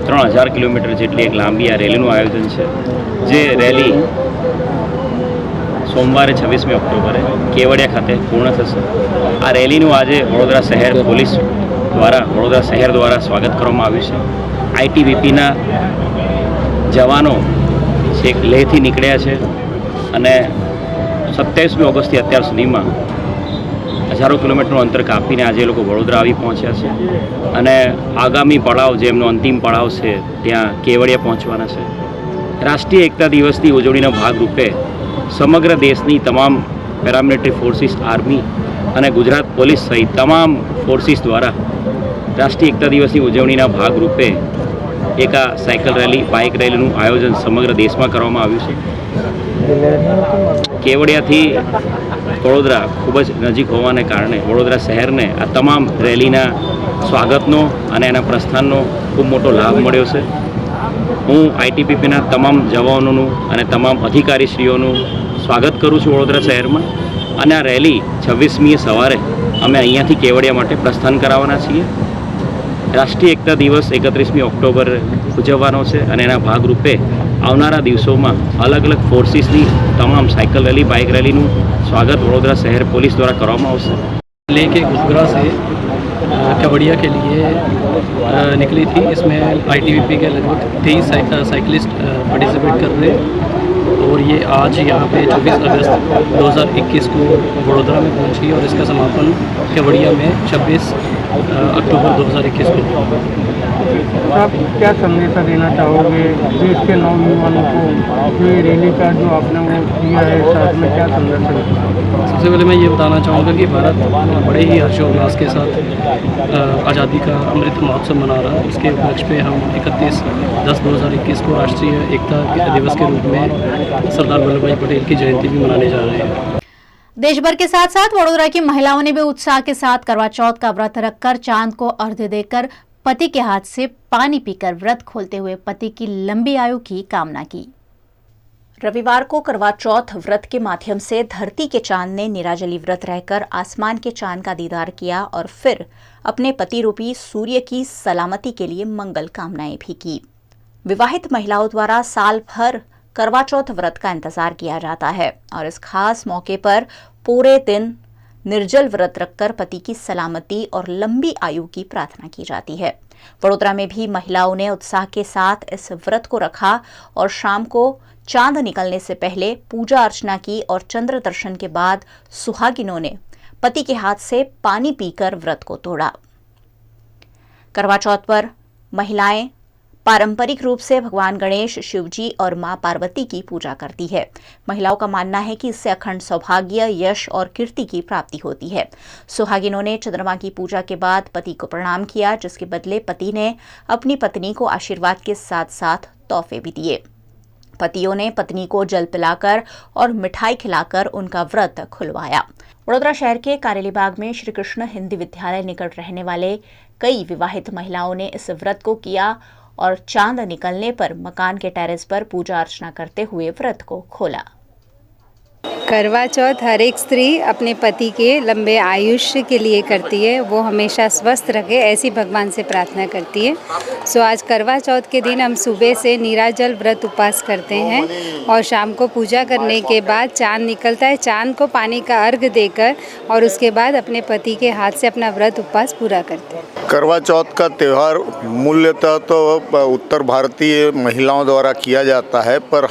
3000 કિલોમીટર જેટલી એક લાંબી આ રેલીનું આયોજન છે. જે રેલી સોમવારે 26મી ઓક્ટોબરે કેવડિયા ખાતે પૂર્ણ થશે. આ રેલીનું આજે વડોદરા શહેર પોલીસ દ્વારા વડોદરા શહેર દ્વારા સ્વાગત કરવામાં આવ્યું છે. આઈટીબીપીના જવાનો છેક લેહથી નીકળ્યા છે અને 27મી ઓગસ્ટથી અત્યાર સુધીમાં હજારો કિલોમીટરનું અંતર કાપીને આજે લોકો વડોદરા આવી પહોંચ્યા છે અને આગામી પડાવ જે એમનો અંતિમ પડાવ છે ત્યાં કેવડિયા પહોંચવાના છે. રાષ્ટ્રીય એકતા દિવસની ઉજવણીના ભાગરૂપે સમગ્ર દેશની તમામ પેરામિલિટરી ફોર્સિસ, આર્મી અને ગુજરાત પોલીસ સહિત તમામ ફોર્સિસ દ્વારા રાષ્ટ્રીય એકતા દિવસની ઉજવણીના ભાગરૂપે એક આ સાયકલ રેલી, બાઇક રેલીનું આયોજન સમગ્ર દેશમાં કરવામાં આવ્યું છે. કેવડિયાથી વડોદરા ખૂબ જ નજીક હોવાને કારણે વડોદરા શહેરને આ તમામ રેલીના સ્વાગતનો અને એના પ્રસ્થાનનો ખૂબ મોટો લાભ મળ્યો છે. હું આઈટીબીપીના તમામ જવાનોનું અને તમામ અધિકારીશ્રીઓનું સ્વાગત કરું છું વડોદરા શહેરમાં અને આ રેલી 26મીએ સવારે અમે અહીંયાથી કેવડિયા માટે પ્રસ્થાન કરાવવાના છીએ. રાષ્ટ્રીય એકતા દિવસ 31મી ઓક્ટોબર ઉજવવાનો છે અને એના ભાગરૂપે આવનારા દિવસોમાં અલગ અલગ ફોર્સિસની તમામ સાયકલ રેલી, બાઇક રેલીનું સ્વાગત વડોદરા શહેર પોલીસ દ્વારા કરવામાં આવશે. लेके गुजरा से केवड़िया के लिए निकली थी. इसमें आईटीबीपी के लगभग 23 साइकिलिस्ट पार्टिसिपेट कर रहे हैं और ये आज यहाँ पे 24 अगस्त 2021 को वडोदरा में पहुँची और इसका समापन केवड़िया में 26 अक्टूबर 2021 को. आप क्या संदेश देना चाहोगे देश के नौजवानों को? ये रैली का जो आपने वो किया है, साथ में क्या संदेश है? सबसे पहले मैं ये बताना चाहूँगा कि भारत बड़े ही हर्षोल्लास के साथ आज़ादी का अमृत महोत्सव मना रहा है. इसके उपलक्ष्य पे हम 31/10/2021 को राष्ट्रीय एकता दिवस के रूप में सरदार वल्लभ भाई पटेल की जयंती भी मनाने जा रहे हैं. देश भर के साथ साथ वडोदरा की महिलाओं ने भी उत्साह के साथ करवा चौथ का व्रत रखकर चांद को अर्घ्य देकर पति के हाथ से पानी पीकर व्रत खोलते हुए पति की लंबी आयु की कामना की. रविवार को करवा चौथ व्रत के माध्यम से धरती के चांद ने निराजली व्रत रहकर आसमान के चांद का दीदार किया और फिर अपने पति रूपी सूर्य की सलामती के लिए मंगल कामनाएं भी की. विवाहित महिलाओं द्वारा साल भर करवा चौथ व्रत का इंतजार किया जाता है और इस खास मौके पर पूरे दिन निर्जल व्रत रखकर पति की सलामती और लंबी आयु की प्रार्थना की जाती है. वडोदरा में भी महिलाओं ने उत्साह के साथ इस व्रत को रखा और शाम को चांद निकलने से पहले पूजा अर्चना की और चंद्र दर्शन के बाद सुहागिनों ने पति के हाथ से पानी पीकर व्रत को तोड़ा. करवा चौथ पर महिलाएं पारंपरिक रूप से भगवान गणेश, शिवजी और मां पार्वती की पूजा करती है. महिलाओं का मानना है कि इससे अखंड सौभाग्य, यश और कीर्ति की प्राप्ति होती है. सुहागिनों ने चंद्रमा की पूजा के बाद पति को प्रणाम किया, जिसके बदले पति ने अपनी पत्नी को आशीर्वाद के साथ साथ तोहफे भी दिए. पतियों ने पत्नी को जल पिलाकर और मिठाई खिलाकर उनका व्रत खुलवाया। वडोदरा शहर के कारेलीबाग में श्री कृष्ण हिंदी विद्यालय निकट रहने वाले कई विवाहित महिलाओं ने इस व्रत को किया और चांद निकलने पर मकान के टेरेस पर पूजा अर्चना करते हुए व्रत को खोला। करवा चौथ हर एक स्त्री अपने पति के लंबे आयुष्य के लिए करती है, वो हमेशा स्वस्थ रखे ऐसी भगवान से प्रार्थना करती है। सो आज करवा चौथ के दिन हम सुबह से नीराजल व्रत उपवास करते हैं और शाम को पूजा करने के बाद चांद निकलता है, चांद को पानी का अर्घ देकर और उसके बाद अपने पति के हाथ से अपना व्रत उपवास पूरा करते हैं। करवा चौथ का त्यौहार मूल्यतः तो उत्तर भारतीय महिलाओं द्वारा किया जाता है, पर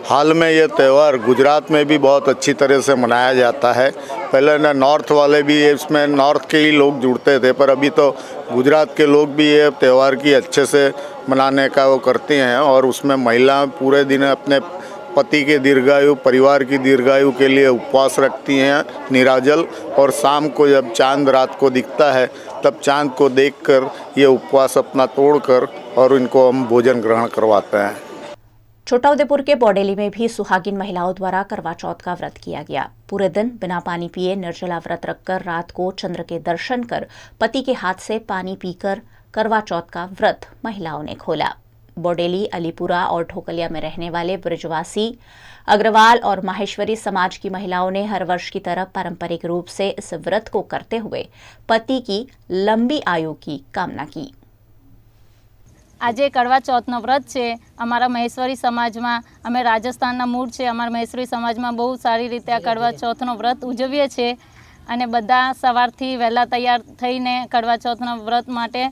हाल में यह त्यौहार गुजरात में भी बहुत अच्छी तरह से मनाया जाता है। पहले ना नॉर्थ वाले भी इसमें नॉर्थ के ही लोग जुड़ते थे, पर अभी तो गुजरात के लोग भी ये त्यौहार की अच्छे से मनाने का वो करते हैं और उसमें महिलाएं पूरे दिन अपने पति के दीर्घायु, परिवार की दीर्घायु के लिए उपवास रखती हैं निराजल, और शाम को जब चांद रात को दिखता है तब चांद को देखकर ये उपवास अपना तोड़कर और इनको हम भोजन ग्रहण करवाते हैं। छोटाउदेपुर के बौडेली में भी सुहागिन महिलाओं द्वारा करवा चौथ का व्रत किया गया। पूरे दिन बिना पानी पिए निर्जला व्रत रखकर रात को चंद्र के दर्शन कर पति के हाथ से पानी पीकर करवा चौथ का व्रत महिलाओं ने खोला। बौडेली, अलीपुरा और ठोकलिया में रहने वाले ब्रजवासी अग्रवाल और माहेश्वरी समाज की महिलाओं ने हर वर्ष की तरह पारंपरिक रूप से इस व्रत को करते हुए पति की लंबी आयु की कामना की। આજે કડવા ચોથનો વ્રત છે। અમારા મહેશ્વરી સમાજમાં અમે રાજસ્થાનના મૂળ છે, અમારા મહેશ્વરી સમાજમાં બહુ સારી રીતે આ કડવા ચોથનો વ્રત ઉજવીએ છીએ અને બધા સવારથી વહેલા તૈયાર થઈને કડવા ચોથના વ્રત માટે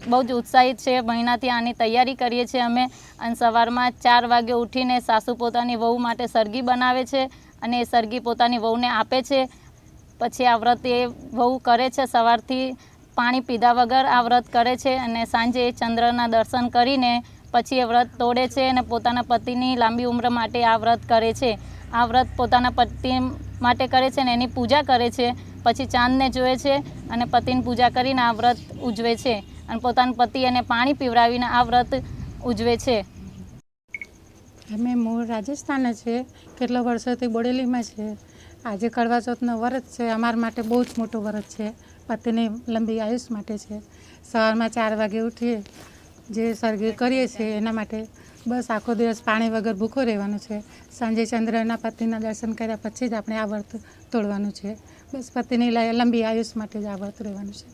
બહુ જ ઉત્સાહિત છે। મહિનાથી આની તૈયારી કરીએ છીએ અમે અને સવારમાં 4 વાગે ઉઠીને સાસુ પોતાની વહુ માટે સરગી બનાવે છે અને એ સરગી પોતાની વહુને આપે છે। પછી આ વ્રત એ વહુ કરે છે, સવારથી પાણી પીધા વગર આ વ્રત કરે છે અને સાંજે ચંદ્રના દર્શન કરીને પછી એ વ્રત તોડે છે અને પોતાના પતિની લાંબી ઉંમર માટે આ વ્રત કરે છે। આ વ્રત પોતાના પતિ માટે કરે છે અને એની પૂજા કરે છે। પછી ચાંદને જોવે છે અને પતિની પૂજા કરીને આ વ્રત ઉજવે છે અને પોતાના પતિ એને પાણી પીવડાવીને આ વ્રત ઉજવે છે। અમે મૂળ રાજસ્થાન છે, કેટલા વર્ષોથી બોડેલીમાં છે। આજે કરવા ચોથનો વ્રત છે, અમારા માટે બહુ જ મોટું વ્રત છે। પતિની લંબી આયુષ માટે છે। સવારમાં 4 વાગે ઉઠીએ જે સરગી કરીએ છીએ એના માટે બસ આખો દિવસ પાણી વગર ભૂખો રહેવાનું છે। સાંજે ચંદ્રના પતિના દર્શન કર્યા પછી જ આપણે આ વ્રત તોડવાનું છે। બસ પતિની લંબી આયુષ માટે જ આ વ્રત રહેવાનું છે।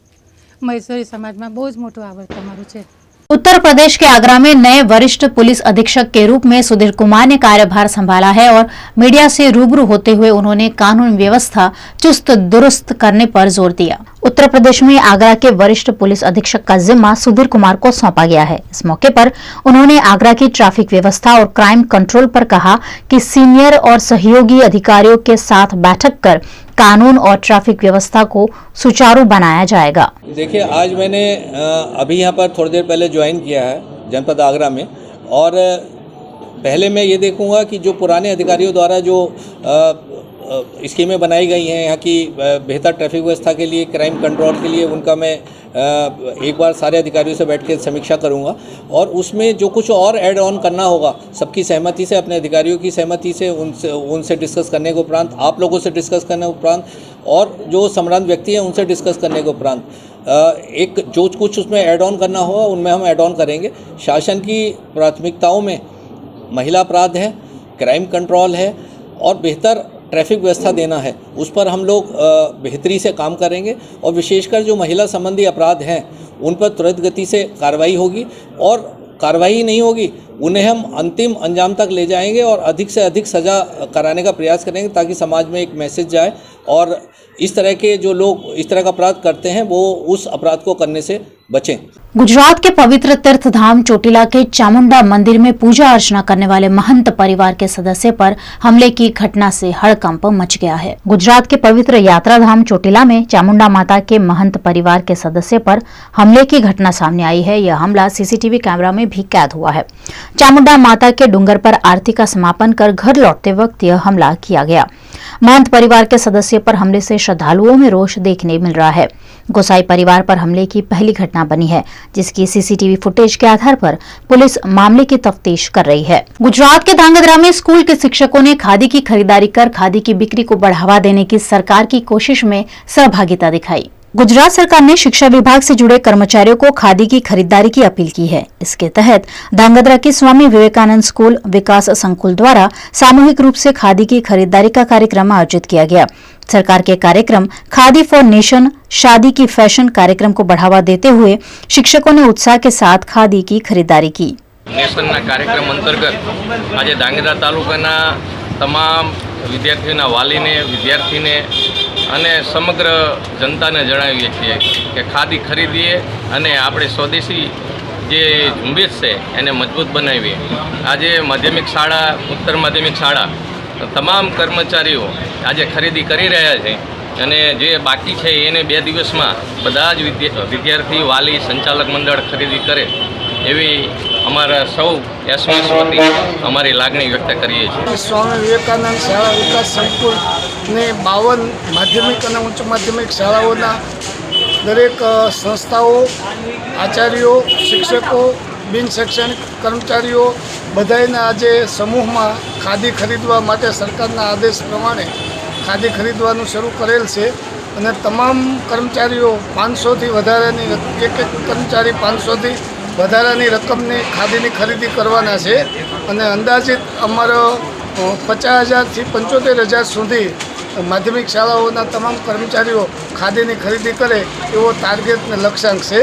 મહેશ્વરી સમાજમાં બહુ જ મોટું આ વ્રત અમારું છે। उत्तर प्रदेश के आगरा में नए वरिष्ठ पुलिस अधीक्षक के रूप में सुधीर कुमार ने कार्यभार संभाला है और मीडिया से रूबरू होते हुए उन्होंने कानून व्यवस्था चुस्त दुरुस्त करने पर जोर दिया। उत्तर प्रदेश में आगरा के वरिष्ठ पुलिस अधीक्षक का जिम्मा सुधीर कुमार को सौंपा गया है। इस मौके पर उन्होंने आगरा की ट्रैफिक व्यवस्था और क्राइम कंट्रोल पर कहा कि सीनियर और सहयोगी अधिकारियों के साथ बैठक कर कानून और ट्रैफिक व्यवस्था को सुचारू बनाया जाएगा। देखिए, आज मैंने अभी यहाँ पर थोड़ी देर पहले ज्वाइन किया है जनपद आगरा में, और पहले मैं ये देखूंगा कि जो पुराने अधिकारियों द्वारा जो स्कीमें बनाई गई हैं यहाँ की बेहतर ट्रैफिक व्यवस्था के लिए, क्राइम कंट्रोल के लिए, उनका मैं एक बार सारे अधिकारियों से बैठ के समीक्षा करूंगा और उसमें जो कुछ और ऐड ऑन करना होगा सबकी सहमति से, अपने अधिकारियों की सहमति से, उनसे डिस्कस करने के उपरांत, आप लोगों से डिस्कस करने के उपरांत और जो संबंधित व्यक्ति हैं उनसे डिस्कस करने के उपरांत एक जो कुछ उसमें ऐड ऑन करना होगा उनमें हम ऐड ऑन करेंगे। शासन की प्राथमिकताओं में महिला अपराध है, क्राइम कंट्रोल है और बेहतर ट्रैफिक व्यवस्था देना है, उस पर हम लोग बेहतरी से काम करेंगे और विशेषकर जो महिला संबंधी अपराध हैं उन पर तुरंत गति से कार्रवाई होगी और कार्रवाई नहीं होगी उन्हें हम अंतिम अंजाम तक ले जाएंगे और अधिक से अधिक सज़ा कराने का प्रयास करेंगे ताकि समाज में एक मैसेज जाए और इस तरह के जो लोग इस तरह का अपराध करते हैं वो उस अपराध को करने से बचें। गुजरात के पवित्र तीर्थ धाम चोटीला के चामुंडा मंदिर में पूजा अर्चना करने वाले महंत परिवार के सदस्य पर हमले की घटना से हड़कंप मच गया है। गुजरात के पवित्र यात्रा धाम चोटीला में चामुंडा माता के महंत परिवार के सदस्य पर हमले की घटना सामने आई है। यह हमला सीसीटीवी कैमरा में भी कैद हुआ है। चामुंडा माता के डूंगर पर आरती का समापन कर घर लौटते वक्त यह हमला किया गया। महंत परिवार के सदस्य पर हमले से श्रद्धालुओं में रोष देखने मिल रहा है। गोसाई परिवार पर हमले की पहली घटना घटना बनी है, जिसकी सीसीटीवी फुटेज के आधार पर पुलिस मामले की तफ्तीश कर रही है। गुजरात के ध्रांगध्रा में स्कूल के शिक्षकों ने खादी की खरीदारी कर खादी की बिक्री को बढ़ावा देने की सरकार की कोशिश में सहभागिता दिखाई। गुजरात सरकार ने शिक्षा विभाग से जुड़े कर्मचारियों को खादी की खरीदारी की अपील की है। इसके तहत ध्रांगध्रा के स्वामी विवेकानंद स्कूल विकास संकुल द्वारा सामूहिक रूप से खादी की खरीदारी का कार्यक्रम आयोजित किया गया। सरकार के कार्यक्रम खादी फॉर नेशन शादी की फैशन कार्यक्रम को बढ़ावा देते हुए शिक्षकों ने उत्साह के साथ खादी की खरीदारी की। नेशनना कार्यक्रम अंतर्गत आज ध्रांगध्रा तालुकाना तमाम विद्यार्थीओना वालीने विद्यार्थीने અને સમગ્ર જનતાને જણાવીએ છીએ કે ખાદી ખરીદીએ અને આપણે સ્વદેશી જે ઝુંબેશ છે એને મજબૂત બનાવીએ। આજે માધ્યમિક શાળા ઉત્તર માધ્યમિક શાળા તમામ કર્મચારીઓ આજે ખરીદી કરી રહ્યા છે અને જે બાકી છે એને 2 દિવસમાં બધા જ વિદ્યાર્થી વાલી સંચાલક મંડળ ખરીદી કરે એવી અમારા સૌ એસઓએસ વતી અમારી લાગણી વ્યક્ત કરીએ છીએ। સ્વામી વિવેકાનંદ શાળા વિકાસ સંકુલને 52 માધ્યમિક અને ઉચ્ચ માધ્યમિક શાળાઓના દરેક સંસ્થાઓ, આચાર્યો, શિક્ષકો, બિન શૈક્ષણિક કર્મચારીઓ બધાને આજે સમૂહમાં ખાદી ખરીદવા માટે સરકારના આદેશ પ્રમાણે ખાદી ખરીદવાનું શરૂ કરેલ છે અને તમામ કર્મચારીઓ 500થી વધારાની એક કર્મચારી 500થી વધારાની રકમની ખાદીની ખરીદી કરવાના છે અને અંદાજિત અમારો 50,000થી 75,000 સુધી માધ્યમિક શાળાઓના તમામ કર્મચારીઓ ખાદીની ખરીદી કરે એવો ટાર્ગેટ ને લક્ષ્યાંક છે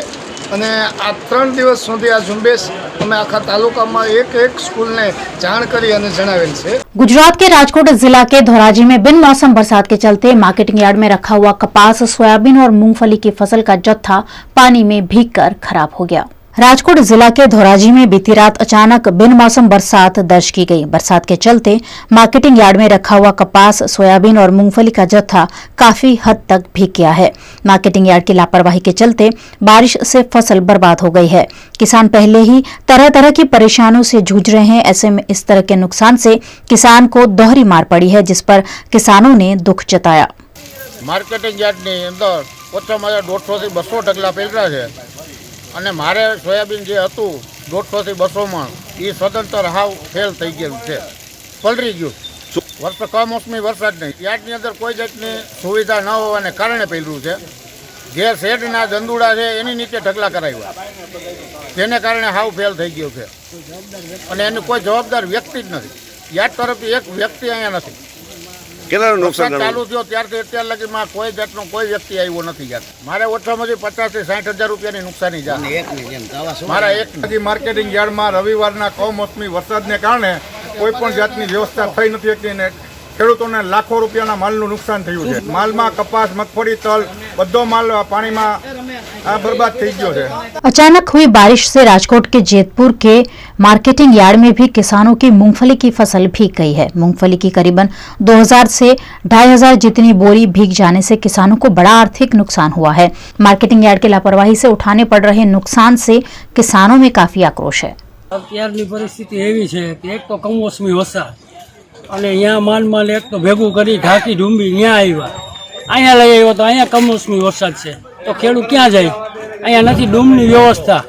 અને આ 3 દિવસ સુધી આ ઝુંબેશ અમે આખા તાલુકામાં એક स्कूल ने जान करी અને જણાવેલ છે। गुजरात के राजकोट जिला के धोराजी में बिन मौसम बरसात के चलते मार्केटिंग यार्ड में रखा हुआ कपास, सोयाबीन और मूंगफली की फसल का जत्था पानी में भीगकर खराब हो गया। राजकोट जिला के धोराजी में बीती रात अचानक बिन मौसम बरसात दर्ज की गई। बरसात के चलते मार्केटिंग यार्ड में रखा हुआ कपास, सोयाबीन और मूंगफली का जत्था काफी हद तक भीग गया है। मार्केटिंग यार्ड की लापरवाही के चलते बारिश से फसल बर्बाद हो गई है। किसान पहले ही तरह तरह की परेशानियों से जूझ रहे हैं। ऐसे में इस तरह के नुकसान से किसान को दोहरी मार पड़ी है, जिस पर किसानों ने दुख जताया। मार्केटिंग यार्ड ની અંદર ઓછામાં 150 થી 200 ઢગલા પેલરા છે અને મારે સોયાબીન જે હતું 150 થી 200 માં એ સદંતર હાવ ફેલ થઈ ગયું છે, પલરી ગયું। વર્ષ કમોસમી વરસાદ નહીં, યાર્ડની અંદર કોઈ જાતની સુવિધા ન હોવાને કારણે પેલું છે। જે શેડના જંદુડા છે એની નીચે ઢગલા કરાવ્યા, જેને કારણે હાવ ફેલ થઈ ગયું છે અને એનું કોઈ જવાબદાર વ્યક્તિ જ નથી। યાર્ડ તરફથી એક વ્યક્તિ અહીંયા નથી। नुकसान चालू थयो त्यारथी अत्यार लगीमां कोई जातनो कोई व्यक्ति आव्यो નથી। मारे ओछामांथी 50 થી 60,000 રૂપિયાની નુકસાની જાય। मारा एक मार्केटिंग यार्डमां रविवारना कमोसमी वरसादने कारणे कोईपण जातनी व्यवस्था थई नथी शकती ने खेडूतोने लाखों रूपियाना मालनुं नुकसान थयुं छे। मालमां कपास, मगफળી, तल बधो माल पाणीमां बर्बाद थई गयो छे। अचानक हुई बारिश से राजकोट के जेतपुर के मार्केटिंग यार्ड में भी किसानों की मूंगफली की फसल भीग गई है। मूंगफली की करीबन 2000 से 2500 जितनी बोरी भीग जाने से किसानों को बड़ा आर्थिक नुकसान हुआ है। मार्केटिंग यार्ड की लापरवाही से उठाने पड़ रहे नुकसान से किसानों में काफी आक्रोश है। અત્યારની પરિસ્થિતિ એવી છે કે એક તો કમોસમી વરસાદ અને અહીંયા માલ એક તો ભેગું કરી ઢાંકી ઢૂંબી ત્યાં આવ્યા, અહીંયા લઈ આવ્યો તો અહીંયા કમોસમી વરસાદ છે તો ખેડૂત ક્યાં જાય? અહીંયા નથી ડૂમની વ્યવસ્થા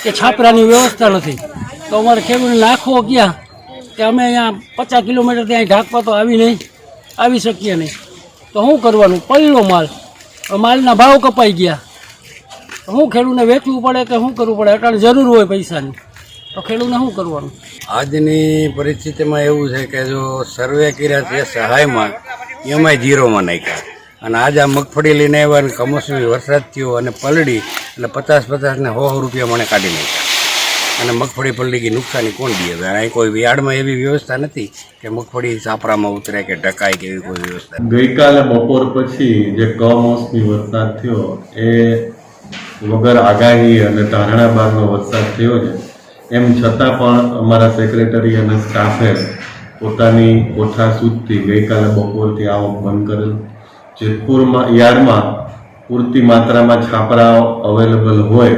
કે છાપરાની વ્યવસ્થા નથી તો અમારે ખેડૂતને નાખવો ક્યાં? કે અમે અહીંયા 50 કિલોમીટરથી અહીં ઢાંકવા તો આવી શકીએ નહીં તો શું કરવાનું? પડ્યો માલના ભાવ કપાઈ ગયા તો શું ખેડૂતને વેચવું પડે કે શું કરવું પડે? અટાણે જરૂર હોય પૈસાની તો ખેડૂતને શું કરવાનું? આજની પરિસ્થિતિમાં એવું છે કે જો સર્વે કર્યા છે સહાયમાં એમાંય જીરોમાં નાખ્યા અને આજ આ મગફળી લઈને આવ્યા અને કમોસમી વરસાદ થયો અને પલળી એટલે 50 ને 100 રૂપિયા મને કાઢી નાખ્યા અને મગફળી પલળી ગઈ, નુકસાની કોણ દે? અહીં કોઈ યાર્ડમાં એવી વ્યવસ્થા નથી કે મગફળી સાપરામાં ઉતરે કે ઢકાય કે એવી કોઈ વ્યવસ્થા। ગઈકાલે બપોર પછી જે કમોસમી વરસાદ થયો એ વગર આગાહી અને ધારણા બહારનો વરસાદ થયો છે। એમ છતાં પણ અમારા સેક્રેટરી અને સ્ટાફે પોતાની કોઠા સુધથી ગઈકાલે બપોરથી આવક બંધ કરેલ। જેતપુરમાં યાર્ડમાં પૂરતી માત્રામાં છાપરાઓ અવેલેબલ હોય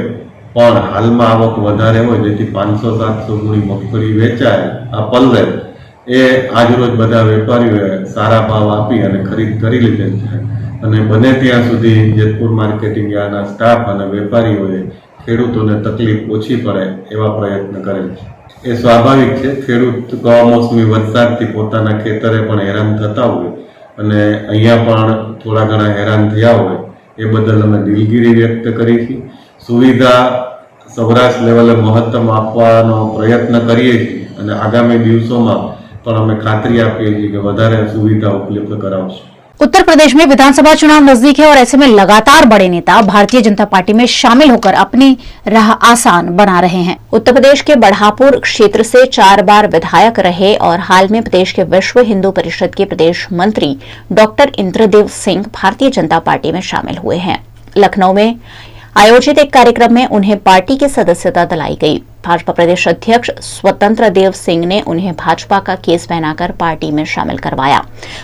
પણ હાલમાં આવક વધારે હોય જેથી 500-700 ગુણી મગફળી વેચાય આ પલરે એ આજરોજ બધા વેપારીઓએ સારા ભાવ આપી અને ખરીદ કરી લીધેલ છે અને બને ત્યાં સુધી જેતપુર માર્કેટિંગ યાર્ડના સ્ટાફ અને વેપારીઓએ ખેડૂતોને તકલીફ ઓછી પડે એવા પ્રયત્ન કરેલ છે. એ સ્વાભાવિક છે, ખેડૂત કમોસમી વરસાદથી પોતાના ખેતરે પણ હેરાન થતા હોય અને અહીંયા પણ થોડા ઘણા હેરાન થયા હોય એ બદલ અમે દિલગીરી વ્યક્ત કરી છે. સુવિધા સૌરાષ્ટ્ર લેવલે મહત્તમ આપવાનો પ્રયત્ન કરીએ છીએ અને આગામી દિવસોમાં પણ અમે ખાતરી આપીએ છીએ કે વધારે સુવિધા ઉપલબ્ધ કરાવશું. उत्तर प्रदेश में विधानसभा चुनाव नजदीक है और ऐसे में लगातार बड़े नेता भारतीय जनता पार्टी में शामिल होकर अपनी राह आसान बना रहे हैं। उत्तर प्रदेश के बढ़ापुर क्षेत्र से 4 बार विधायक रहे और हाल में प्रदेश के विश्व हिंदू परिषद के प्रदेश मंत्री डॉक्टर इंद्रदेव सिंह भारतीय जनता पार्टी में शामिल हुए हैं। लखनऊ में आयोजित एक कार्यक्रम में उन्हें पार्टी की सदस्यता दिलाई गई। भाजपा प्रदेश अध्यक्ष स्वतंत्र देव सिंह ने उन्हें भाजपा का केस पहनाकर पार्टी में शामिल करवाया।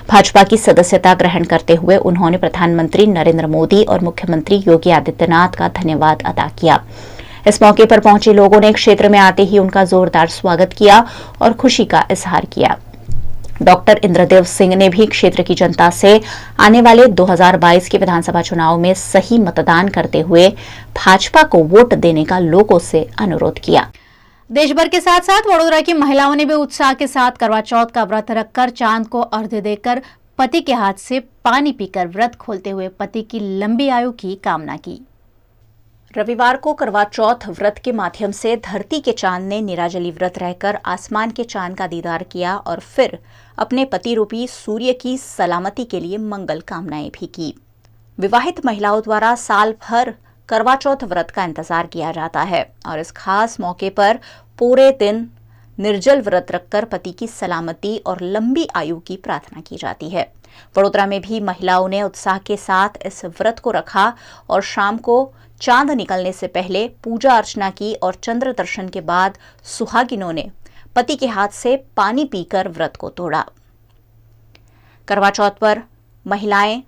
भाजपा की सदस्यता ग्रहण करते हुए उन्होंने प्रधानमंत्री नरेंद्र मोदी और मुख्यमंत्री योगी आदित्यनाथ का धन्यवाद अदा किया। इस मौके पर पहुंचे लोगों ने क्षेत्र में आते ही उनका जोरदार स्वागत किया और खुशी का इजहार किया। डॉक्टर इंद्रदेव सिंह ने भी क्षेत्र की जनता से आने वाले 2022 के विधानसभा चुनाव में सही मतदान करते हुए भाजपा को वोट देने का लोगों से अनुरोध किया। देश भर के साथ साथ वडोदरा की महिलाओं ने भी उत्साह के साथ करवा चौथ का व्रत रखकर चांद को अर्घ्य देकर पति के हाथ से पानी पीकर व्रत खोलते हुए पति की लंबी आयु की कामना की। रविवार को करवा चौथ व्रत के माध्यम से धरती के चांद ने निराजली व्रत रहकर आसमान के चांद का दीदार किया और फिर अपने पति रूपी सूर्य की सलामती के लिए मंगल कामनाएं भी की। विवाहित महिलाओं द्वारा साल भर करवा चौथ व्रत का इंतजार किया जाता है और इस खास मौके पर पूरे दिन निर्जल व्रत रखकर पति की सलामती और लंबी आयु की प्रार्थना की जाती है। वडोदरा में भी महिलाओं ने उत्साह के साथ इस व्रत को रखा और शाम को चांद निकलने से पहले पूजा अर्चना की और चंद्र दर्शन के बाद सुहागिनों ने पति के हाथ से पानी पीकर व्रत को तोड़ा। करवा चौथ पर महिलाएं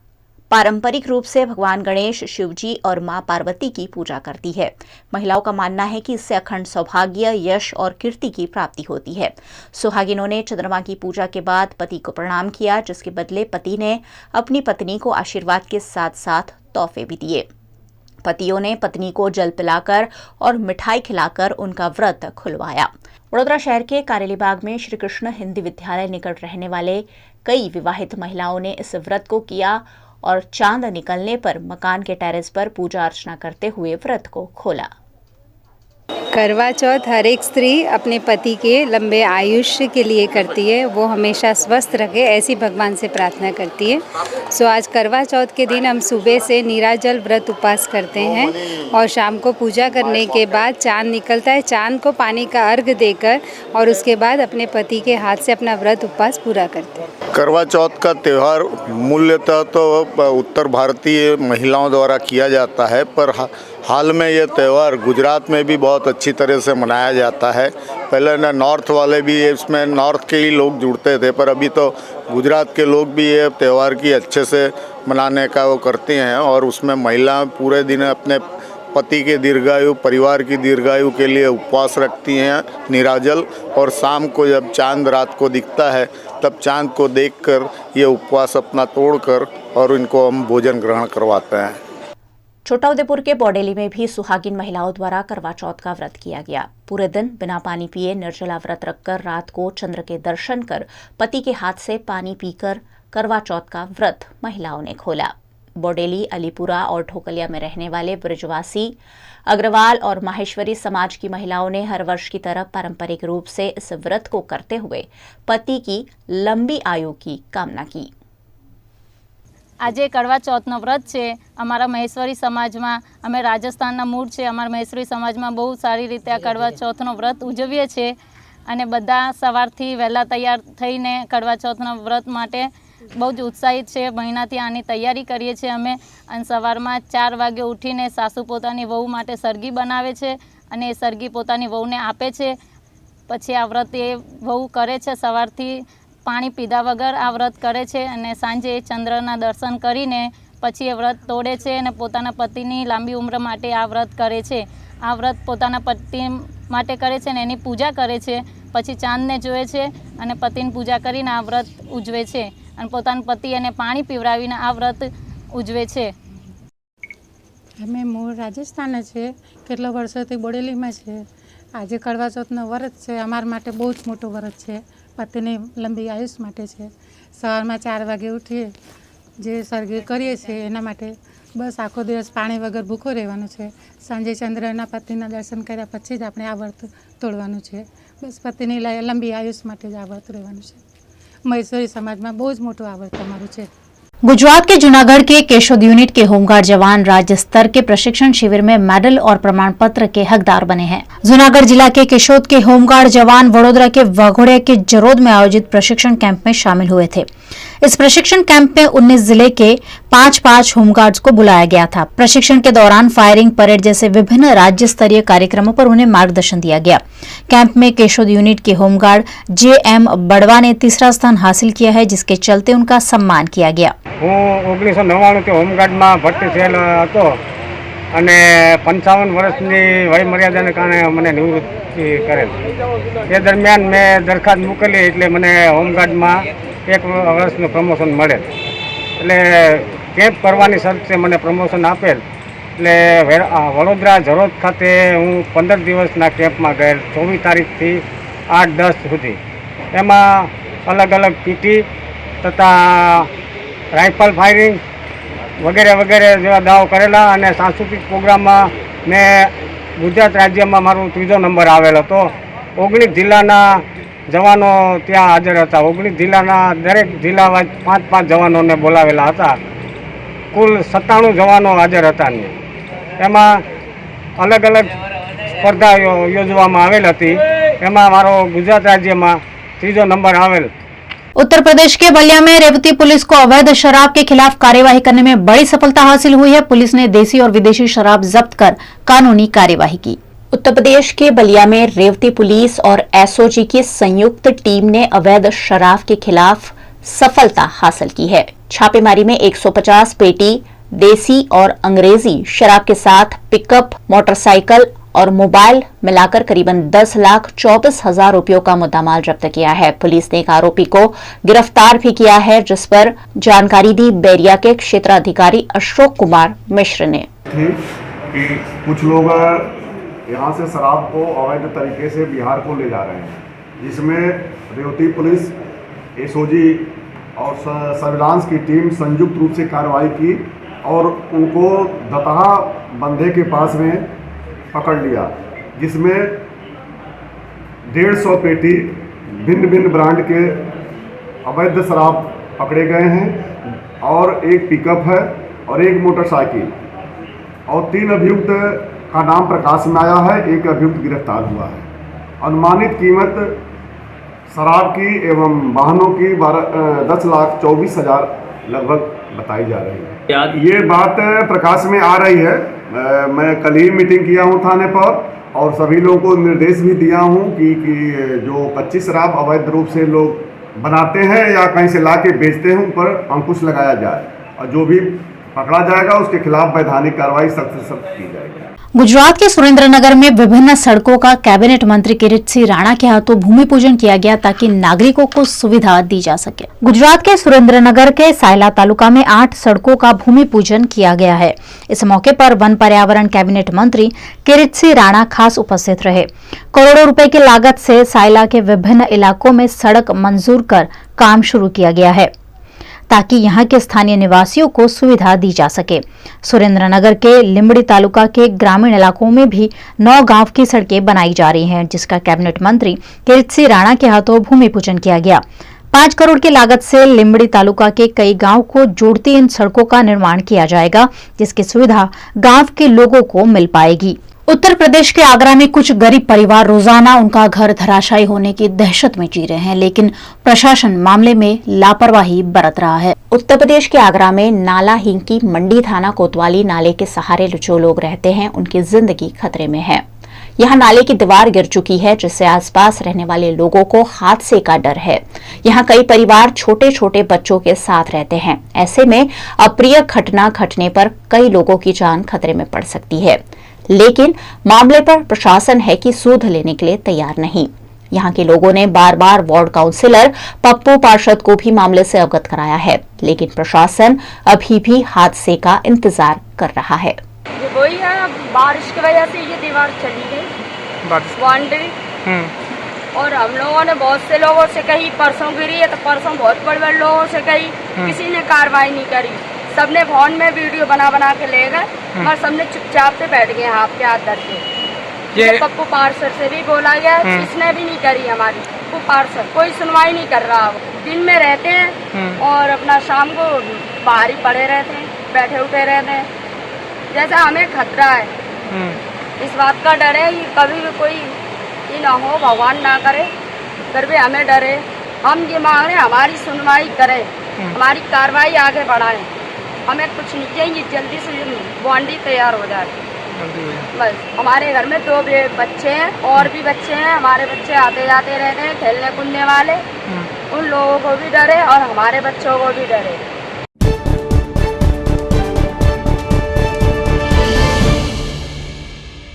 पारंपरिक रूप से भगवान गणेश, शिवजी और मां पार्वती की पूजा करती है। महिलाओं का मानना है कि इससे अखंड सौभाग्य, यश और कीर्ति की प्राप्ति होती है। सुहागिनों ने चंद्रमा की पूजा के बाद पति को प्रणाम किया, जिसके बदले पति ने अपनी पत्नी को आशीर्वाद के साथ साथ तोहफे भी दिए। पतियों ने पत्नी को जल पिलाकर और मिठाई खिलाकर उनका व्रत खुलवाया। वडोदरा शहर के कारेलीबाग में श्री कृष्ण हिंदी विद्यालय निकट रहने वाले कई विवाहित महिलाओं ने इस व्रत को किया और चांद निकलने पर मकान के टेरेस पर पूजा अर्चना करते हुए व्रत को खोला। करवा चौथ हर एक स्त्री अपने पति के लंबे आयुष्य के लिए करती है, वो हमेशा स्वस्थ रखे ऐसी भगवान से प्रार्थना करती है। सो आज करवा चौथ के दिन हम सुबह से निराजल व्रत उपवास करते हैं और शाम को पूजा करने के बाद चांद निकलता है, चांद को पानी का अर्घ्य देकर और उसके बाद अपने पति के हाथ से अपना व्रत उपवास पूरा करते हैं। करवा चौथ का त्यौहार मूल्यतः तो उत्तर भारतीय महिलाओं द्वारा किया जाता है, पर हाल में ये त्यौहार गुजरात में भी बहुत अच्छी तरह से मनाया जाता है। पहले ना नॉर्थ वाले भी इसमें नॉर्थ के ही लोग जुड़ते थे, पर अभी तो गुजरात के लोग भी ये त्यौहार की अच्छे से मनाने का वो करते हैं और उसमें महिलाएं पूरे दिन अपने पति के दीर्घायु, परिवार की दीर्घायु के लिए उपवास रखती हैं निराजल, और शाम को जब चांद रात को दिखता है तब चांद को देखकर ये उपवास अपना तोड़कर और इनको हम भोजन ग्रहण करवाते हैं। छोटाउदेपुर के बौडेली में भी सुहागिन महिलाओं द्वारा करवा चौथ का व्रत किया गया। पूरे दिन बिना पानी पिए निर्जला व्रत रखकर रात को चंद्र के दर्शन कर पति के हाथ से पानी पीकर करवा चौथ का व्रत महिलाओं ने खोला। बौडेली, अलीपुरा और ढोकलिया में रहने वाले ब्रजवासी, अग्रवाल और माहेश्वरी समाज की महिलाओं ने हर वर्ष की तरह पारंपरिक रूप से इस व्रत को करते हुए पति की लंबी आयु की कामना की। આજે કડવા ચોથનો વ્રત છે। અમારા મહેશ્વરી સમાજમાં, અમે રાજસ્થાનના મૂળ છે, અમારા મહેશ્વરી સમાજમાં બહુ સારી રીતે આ કડવા ચોથનો વ્રત ઉજવીએ છીએ અને બધા સવારથી વહેલા તૈયાર થઈને કડવા ચોથના વ્રત માટે બહુ જ ઉત્સાહિત છે। મહિનાથી આની તૈયારી કરીએ છીએ અમે અને સવારમાં 4 વાગે ઉઠીને સાસુ પોતાની વહુ માટે સરગી બનાવે છે અને એ સરગી પોતાની વહુને આપે છે। પછી આ વ્રત એ વહુ કરે છે, સવારથી પાણી પીધા વગર આ વ્રત કરે છે અને સાંજે ચંદ્રના દર્શન કરીને પછી એ વ્રત તોડે છે અને પોતાના પતિની લાંબી ઉંમર માટે આ વ્રત કરે છે। આ વ્રત પોતાના પતિ માટે કરે છે અને એની પૂજા કરે છે, પછી ચાંદને જોવે છે અને પતિની પૂજા કરીને આ વ્રત ઉજવે છે અને પોતાના પતિ એને પાણી પીવડાવીને આ વ્રત ઉજવે છે। અમે મૂળ રાજસ્થાન છે, કેટલા વર્ષોથી બોડેલીમાં છે. આજે કડવા ચોથનો વ્રત છે, અમારા માટે બહુ જ મોટો વ્રત છે. પતિની લંબી આયુષ માટે છે. સવારમાં 4 વાગે ઉઠીએ, જે સરગી કરીએ છીએ એના માટે બસ આખો દિવસ પાણી વગર ભૂખો રહેવાનું છે. સાંજે ચંદ્રના પતિના દર્શન કર્યા પછી જ આપણે આ વ્રત તોડવાનું છે. બસ પતિની લંબી આયુષ માટે જ આ વ્રત રહેવાનું છે. મહેશ્વરી સમાજમાં બહુ જ મોટું આ વ્રત અમારું છે. गुजरात के जूनागढ़ के केशोद यूनिट के होमगार्ड जवान राज्य स्तर के प्रशिक्षण शिविर में मेडल और प्रमाण पत्र के हकदार बने हैं. जूनागढ़ जिला के केशोद के होमगार्ड जवान वडोदरा के वाघोड़िया के जरोद में आयोजित प्रशिक्षण कैंप में शामिल हुए थे. इस प्रशिक्षण कैंप में 19 जिले के 5 होमगार्ड्स को बुलाया गया था. प्रशिक्षण के दौरान फायरिंग, परेड जैसे विभिन्न राज्य स्तरीय कार्यक्रमों पर उन्हें मार्गदर्शन दिया गया. कैंप में केशोद यूनिट के होमगार्ड JM बड़वा ने तीसरा स्थान हासिल किया है, जिसके चलते उनका सम्मान किया गया. હું 1999 હોમગાર્ડમાં ભરતી થયેલો હતો અને 55 વર્ષની વય મર્યાદાને કારણે મને નિવૃત્તિ કરેલ. એ દરમિયાન મેં દરખાસ્ત મોકલી એટલે મને હોમગાર્ડમાં 1 વર્ષનું પ્રમોશન મળેલ. એટલે કેમ્પ કરવાની શરતે મને પ્રમોશન આપેલ. એટલે વડોદરા જરોદ ખાતે હું 15 દિવસના કેમ્પમાં ગયેલ, 24 તારીખથી 8-10 સુધી. એમાં અલગ અલગ PT તથા રાઇફલ ફાયરિંગ વગેરે વગેરે જેવા દાવો કરેલા અને સાંસ્કૃતિક પ્રોગ્રામમાં મેં ગુજરાત રાજ્યમાં મારો 3જો નંબર આવેલ હતો. 19 જિલ્લાના જવાનો ત્યાં હાજર હતા. 19 જિલ્લાના દરેક જિલ્લામાં 5 જવાનોને બોલાવેલા હતા. કુલ 97 જવાનો હાજર હતા. એમાં અલગ અલગ સ્પર્ધા યોજવામાં આવેલ હતી. એમાં મારો ગુજરાત રાજ્યમાં 3જો નંબર આવેલ. उत्तर प्रदेश के बलिया में रेवती पुलिस को अवैध शराब के खिलाफ कार्यवाही करने में बड़ी सफलता हासिल हुई है. पुलिस ने देसी और विदेशी शराब जब्त कर कानूनी कार्यवाही की. उत्तर प्रदेश के बलिया में रेवती पुलिस और SOG की संयुक्त टीम ने अवैध शराब के खिलाफ सफलता हासिल की है. छापेमारी में 150 पेटी देसी और अंग्रेजी शराब के साथ पिकअप, मोटरसाइकिल और मोबाइल मिलाकर करीबन 10,24,000 रुपयों का मुद्दामाल जब्त किया है. पुलिस ने एक आरोपी को गिरफ्तार भी किया है, जिस पर जानकारी दी बैरिया के क्षेत्राधिकारी अशोक कुमार मिश्र ने. कि कुछ लोग यहाँ से शराब को अवैध तरीके से बिहार को ले जा रहे हैं, जिसमें रेवती पुलिस, SOG और सर्विलांस की टीम संयुक्त रूप से कार्रवाई की और उनको दतहा बंधे के पास में पकड़ लिया, जिसमें 150 पेटी भिन्न भिन्न ब्रांड के अवैध शराब पकड़े गए हैं और 1 पिकअप है और 1 मोटरसाइकिल और 3 अभियुक्त का नाम प्रकाश में आया है. 1 अभियुक्त गिरफ्तार हुआ है. अनुमानित कीमत शराब की एवं वाहनों की 10,24,000 लगभग बताई जा रही है. ये बात प्रकाश में आ रही है. मैं कल ही मीटिंग किया हूँ थाने पर और सभी लोगों को निर्देश भी दिया हूँ कि जो कच्ची शराब अवैध रूप से लोग बनाते हैं या कहीं से ला के बेचते हैं, उन पर अंकुश लगाया जाए और जो भी पकड़ा जाएगा उसके खिलाफ वैधानिक कार्रवाई सख्त से सख्त की जाएगी. गुजरात के सुरेंद्रनगर में विभिन्न सड़कों का कैबिनेट मंत्री किरीट सिंह राणा के हाथों भूमि पूजन किया गया, ताकि नागरिकों को सुविधा दी जा सके. गुजरात के सुरेंद्रनगर के सायला तालुका में 8 सड़कों का भूमि पूजन किया गया है. इस मौके पर वन पर्यावरण कैबिनेट मंत्री किरीट सिंह राणा खास उपस्थित रहे. करोड़ों रुपए की लागत से सायला के विभिन्न इलाकों में सड़क मंजूर कर काम शुरू किया गया है, ताकि यहां के स्थानीय निवासियों को सुविधा दी जा सके. सुरेंद्रनगर के लिम्बड़ी तालुका के ग्रामीण इलाकों में भी 9 गांव की सड़कें बनाई जा रही हैं, जिसका कैबिनेट मंत्री किरीट सिंह राणा के हाथों भूमि पूजन किया गया. 5 करोड़ की लागत से लिम्बड़ी तालुका के कई गांव को जोड़ती इन सड़कों का निर्माण किया जाएगा, जिसकी सुविधा गांव के लोगों को मिल पाएगी. उत्तर प्रदेश के आगरा में कुछ गरीब परिवार रोजाना उनका घर धराशायी होने की दहशत में जी रहे हैं, लेकिन प्रशासन मामले में लापरवाही बरत रहा है. उत्तर प्रदेश के आगरा में नाला हिंकी मंडी थाना कोतवाली नाले के सहारे जो लोग रहते हैं, उनकी जिंदगी खतरे में है. यहाँ नाले की दीवार गिर चुकी है, जिससे आसपास रहने वाले लोगों को हादसे का डर है. यहाँ कई परिवार छोटे छोटे बच्चों के साथ रहते हैं. ऐसे में अप्रिय घटना घटने पर कई लोगों की जान खतरे में पड़ सकती है, लेकिन मामले पर प्रशासन है कि सूद लेने के लिए तैयार नहीं. यहाँ के लोगों ने बार बार वार्ड काउंसिलर पप्पू पार्षद को भी मामले से अवगत कराया है, लेकिन प्रशासन अभी भी हादसे का इंतजार कर रहा है. बारिश की वजह से ये दीवार चली गई बाउंड्री। और हम लोगों ने बहुत से लोगों से कही, परसों गिरी है तो परसों बहुत बड़े बड़े लोगों से कही, किसी ने कार्रवाई नहीं करी। सबने फोन में वीडियो बना बना के ले गए, मगर सबने चुपचाप से बैठ गए हाथ पे हाथ धर के। ये पप्पू पार्षद से भी बोला गया, इसने भी नहीं करी हमारी। पप्पू पार्षद कोई सुनवाई नहीं कर रहा। दिन में रहते हैं और अपना शाम को बाहर ही पड़े रहते हैं, बैठे उठे रहते हैं। जैसा हमें खतरा है, इस बात का डर है कि कभी भी कोई ये ना हो, भगवान ना करे, फिर भी हमें डर है। हम ये मांग रहे हैं हमारी सुनवाई करें, हमारी कार्रवाई आगे बढ़ाएं। हमें कुछ नहीं चाहिए, जल्दी से बाउंड्री तैयार हो जाए बस। हमारे घर में 2 बच्चे हैं और भी बच्चे हैं, हमारे बच्चे आते जाते रहते हैं खेलने कूदने वाले। उन लोगों को भी डर है और हमारे बच्चों को भी डर है।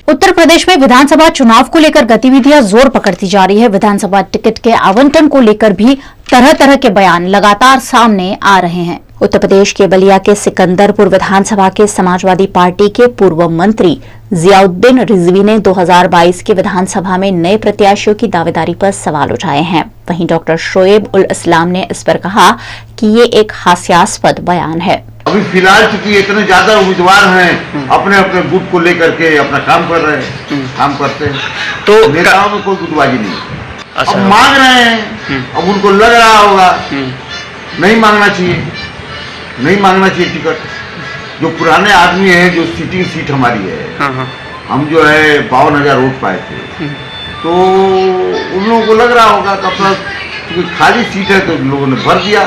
उत्तर प्रदेश में विधानसभा चुनाव को लेकर गतिविधियां जोर पकड़ती जा रही है। विधानसभा टिकट के आवंटन को लेकर भी तरह तरह के बयान लगातार सामने आ रहे हैं। उत्तर प्रदेश के बलिया के सिकंदरपुर विधानसभा के समाजवादी पार्टी के पूर्व मंत्री जियाउद्दीन रिजवी ने 2022 के विधानसभा में नए प्रत्याशियों की दावेदारी पर सवाल उठाए हैं। वहीं डॉक्टर शोएब उल इस्लाम ने इस पर कहा कि ये एक हास्यास्पद बयान है। अभी फिलहाल चूंकि इतने ज्यादा उम्मीदवार हैं, अपने अपने गुट को लेकर के अपना काम कर रहे हैं, काम करते हैं, तो नेताओं में कोई गुटबाजी नहीं है। अब मांग रहे हैं, अब उनको लग रहा होगा नहीं मांगना चाहिए, नहीं मांगना चाहिए टिकट। जो पुराने आदमी हैं, जो सीटिंग सीट हमारी है, हम जो है 52,000 वोट पाए थे, तो उन लोगों को लग रहा होगा कि अपना खाली सीट है तो लोगों ने भर दिया,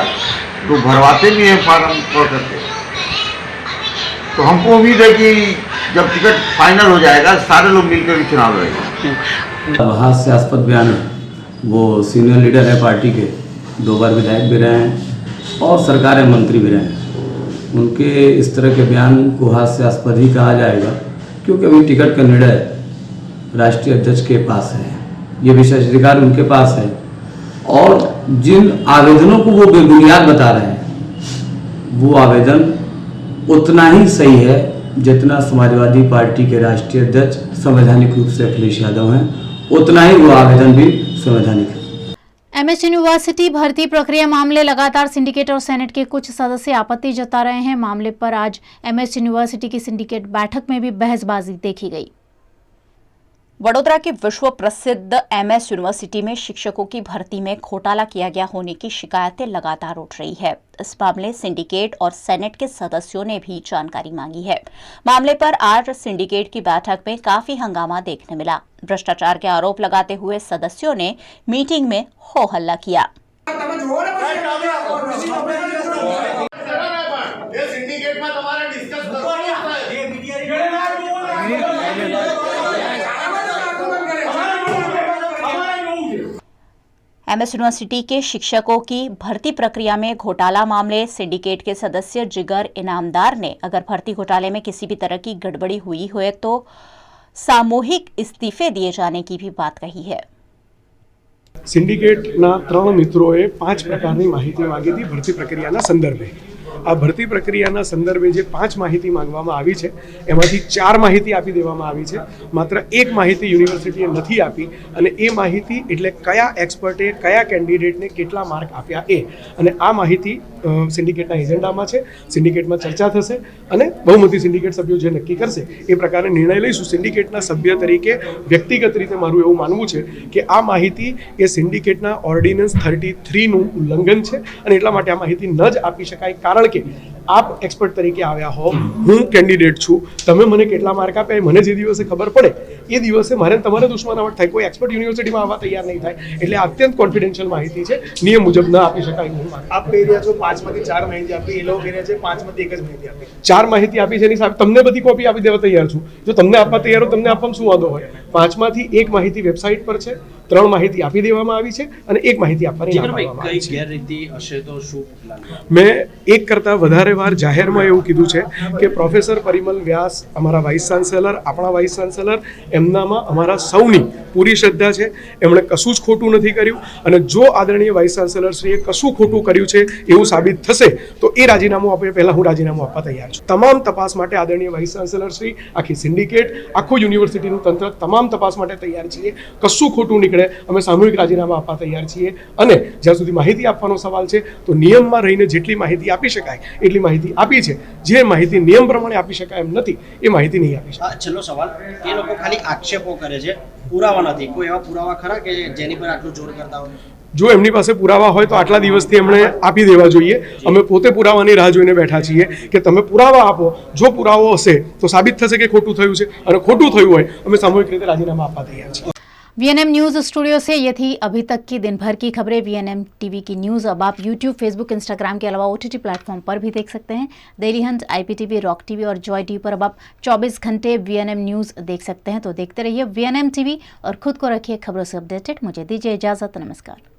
तो भरवाते भी हैं फार्म पढ़ करके। तो हमको उम्मीद है कि जब टिकट फाइनल हो जाएगा सारे लोग मिलकर चुनाव लड़ेंगे। हास्यास्पद बयान, वो सीनियर लीडर है पार्टी के, 2 बार विधायक भी रहे हैं और सरकार में मंत्री भी रहे हैं। उनके इस तरह के बयान को हास्यास्पद ही कहा जाएगा, क्योंकि अभी टिकट का निर्णय राष्ट्रीय अध्यक्ष के पास है, ये विशेषाधिकार उनके पास है। और जिन आवेदनों को वो बेबुनियाद बता रहे हैं, वो आवेदन उतना ही सही है जितना समाजवादी पार्टी के राष्ट्रीय अध्यक्ष संवैधानिक रूप से अखिलेश यादव हैं, उतना ही वो आवेदन भी संवैधानिक है। एमएस यूनिवर्सिटी भर्ती प्रक्रिया मामले लगातार सिंडिकेट और सेनेट के कुछ सदस्य आपत्ति जता रहे हैं। मामले पर आज एमएस यूनिवर्सिटी की सिंडिकेट बैठक में भी बहसबाजी देखी गई। वडोदरा के विश्व प्रसिद्ध एमएस यूनिवर्सिटी में शिक्षकों की भर्ती में घोटाला किया गया होने की शिकायतें लगातार उठ रही है। इस मामले सिंडिकेट और सेनेट के सदस्यों ने भी जानकारी मांगी है। मामले पर आज सिंडिकेट की बैठक में काफी हंगामा देखने मिला। भ्रष्टाचार के आरोप लगाते हुए सदस्यों ने मीटिंग में हो हल्ला किया। एमएस यूनिवर्सिटी के शिक्षकों की भर्ती प्रक्रिया में घोटाला मामले सिंडिकेट के सदस्य जिगर इनामदार ने अगर भर्ती घोटाले में किसी भी तरह की गड़बड़ी हुई हो तो सामूहिक इस्तीफे दिए जाने की भी बात कही है। સિન્ડિકેટના 3 મિત્રોએ 5 પ્રકારની માહિતી માંગી હતી ભરતી પ્રક્રિયાના સંદર્ભે। આ ભરતી પ્રક્રિયાના સંદર્ભે જે 5 માહિતી માંગવામાં આવી છે એમાંથી 4 માહિતી આપી દેવામાં આવી છે, માત્ર 1 માહિતી યુનિવર્સિટીએ નથી આપી અને એ માહિતી એટલે કયા એક્સપર્ટે કયા કેન્ડિડેટને કેટલા માર્ક આપ્યા એ, અને આ માહિતી સિન્ડિકેટના એજન્ડામાં છે। સિન્ડિકેટમાં ચર્ચા થશે અને બહુમતી સિન્ડિકેટ સભ્યો જે નક્કી કરશે એ પ્રકારે નિર્ણય લઈશું। સિન્ડિકેટના સભ્ય તરીકે વ્યક્તિગત રીતે મારું એવું માનવું છે કે આ માહિતી એ સિન્ડિકેટના ઓર્ડિનન્સ 33નું ઉલ્લંઘન છે અને એટલા માટે આ માહિતી ન જ આપી શકાય, કારણ કે આપ એક્સપર્ટ તરીકે આવ્યા હો, હું કેન્ડિડેટ છું, તમે મને કેટલા માર્ક આપ્યા મને જે દિવસે ખબર પડે એ દિવસે મારે તમારે દુશ્મનાવટ થાય। કોઈ એક્સપર્ટ યુનિવર્સિટીમાં આવવા તૈયાર નહીં થાય, એટલે અત્યંત કોન્ફિડેન્શિયલ માહિતી છે, નિયમ મુજબ ન આપી શકાય। આપ કહી રહ્યા છો 5માંથી 4 માહિતી આપી, એ લોકો કહી રહ્યા છે 5માંથી 1 જ માહિતી આપી। 4 માહિતી આપી છે એની સાહેબ તમને બધી કોપી આપી દેવા તૈયાર છું। જો તમને આપવા તૈયાર હો, તમને આપવામાં શું વાંધો હોય? 5માંથી 1 માહિતી વેબસાઇટ પર છે, 3 માહિતી આપી દેવામાં આવી છે અને 1 માહિતી આપવાની ના પાડવામાં આવી છે। મેં 1 કરતાં વધારે વારે જાહેરમાં એવું કીધું છે કે પ્રોફેસર પરિમલ વ્યાસ અમારા વાઇસ ચાન્સેલર, આપણા વાઇસ ચાન્સેલર, એમનામાં અમારા સૌની પૂરી શ્રદ્ધા છે. એમણે કશું જ ખોટું નથી કર્યું અને જો આદરણીય વાઇસ ચાન્સેલરશ્રીએ કશું ખોટું કર્યું છે એવું સાબિત થશે તો એ રાજીનામું આપે પહેલાં હું રાજીનામું આપવા તૈયાર છું. તમામ તપાસ માટે આદરણીય વાઇસ ચાન્સેલરશ્રી, આખી સિન્ડિકેટ, આખું યુનિવર્સિટીનું તંત્ર તમામ તપાસ માટે તૈયાર છીએ. કશું ખોટું નીકળે અમે સામૂહિક રાજીનામા આપવા તૈયાર છીએ. અને જ્યાં સુધી માહિતી આપવાનો સવાલ છે તો નિયમમાં રહીને જેટલી માહિતી આપી શકાય એટલી માહિતી આપી છે. જે માહિતી નિયમ પ્રમાણે આપી શકાય એમ નથી એ માહિતી નહીં આપી શકાય. છેલ્લો સવાલ, એ લોકો ખાલી આક્ષેપો કરે છે, પુરાવા નથી. કોઈ એવા પુરાવા ખરા કે જેની પર આટલું જોર કરતા હોય? જો એમની પાસે પુરાવા હોય તો આટલા દિવસથી એમણે આપી દેવા જોઈએ. અમે પોતે પુરાવાની રાહ જોઈને બેઠા છીએ કે તમે પુરાવા આપો. જો પુરાવો હશે તો સાબિત થશે કે ખોટું થયું છે અને ખોટું થયું હોય અમે સામૂહિક રીતે राजीनामा આપવા तैयार છીએ. वीएनएम न्यूज स्टूडियो से ये थी अभी तक की दिन भर की खबरें. वीएनएम टीवी की न्यूज अब आप यूट्यूब, फेसबुक, इंस्टाग्राम के अलावा OTT प्लेटफॉर्म पर भी देख सकते हैं. Daily Hunt, IPTV, rock TV और जॉय टीवी पर अब आप 24 घंटे वीएनएम न्यूज देख सकते हैं. तो देखते रहिए वीएनएम टीवी और खुद को रखिए खबरों से अपडेटेड. मुझे दीजिए इजाजत. नमस्कार.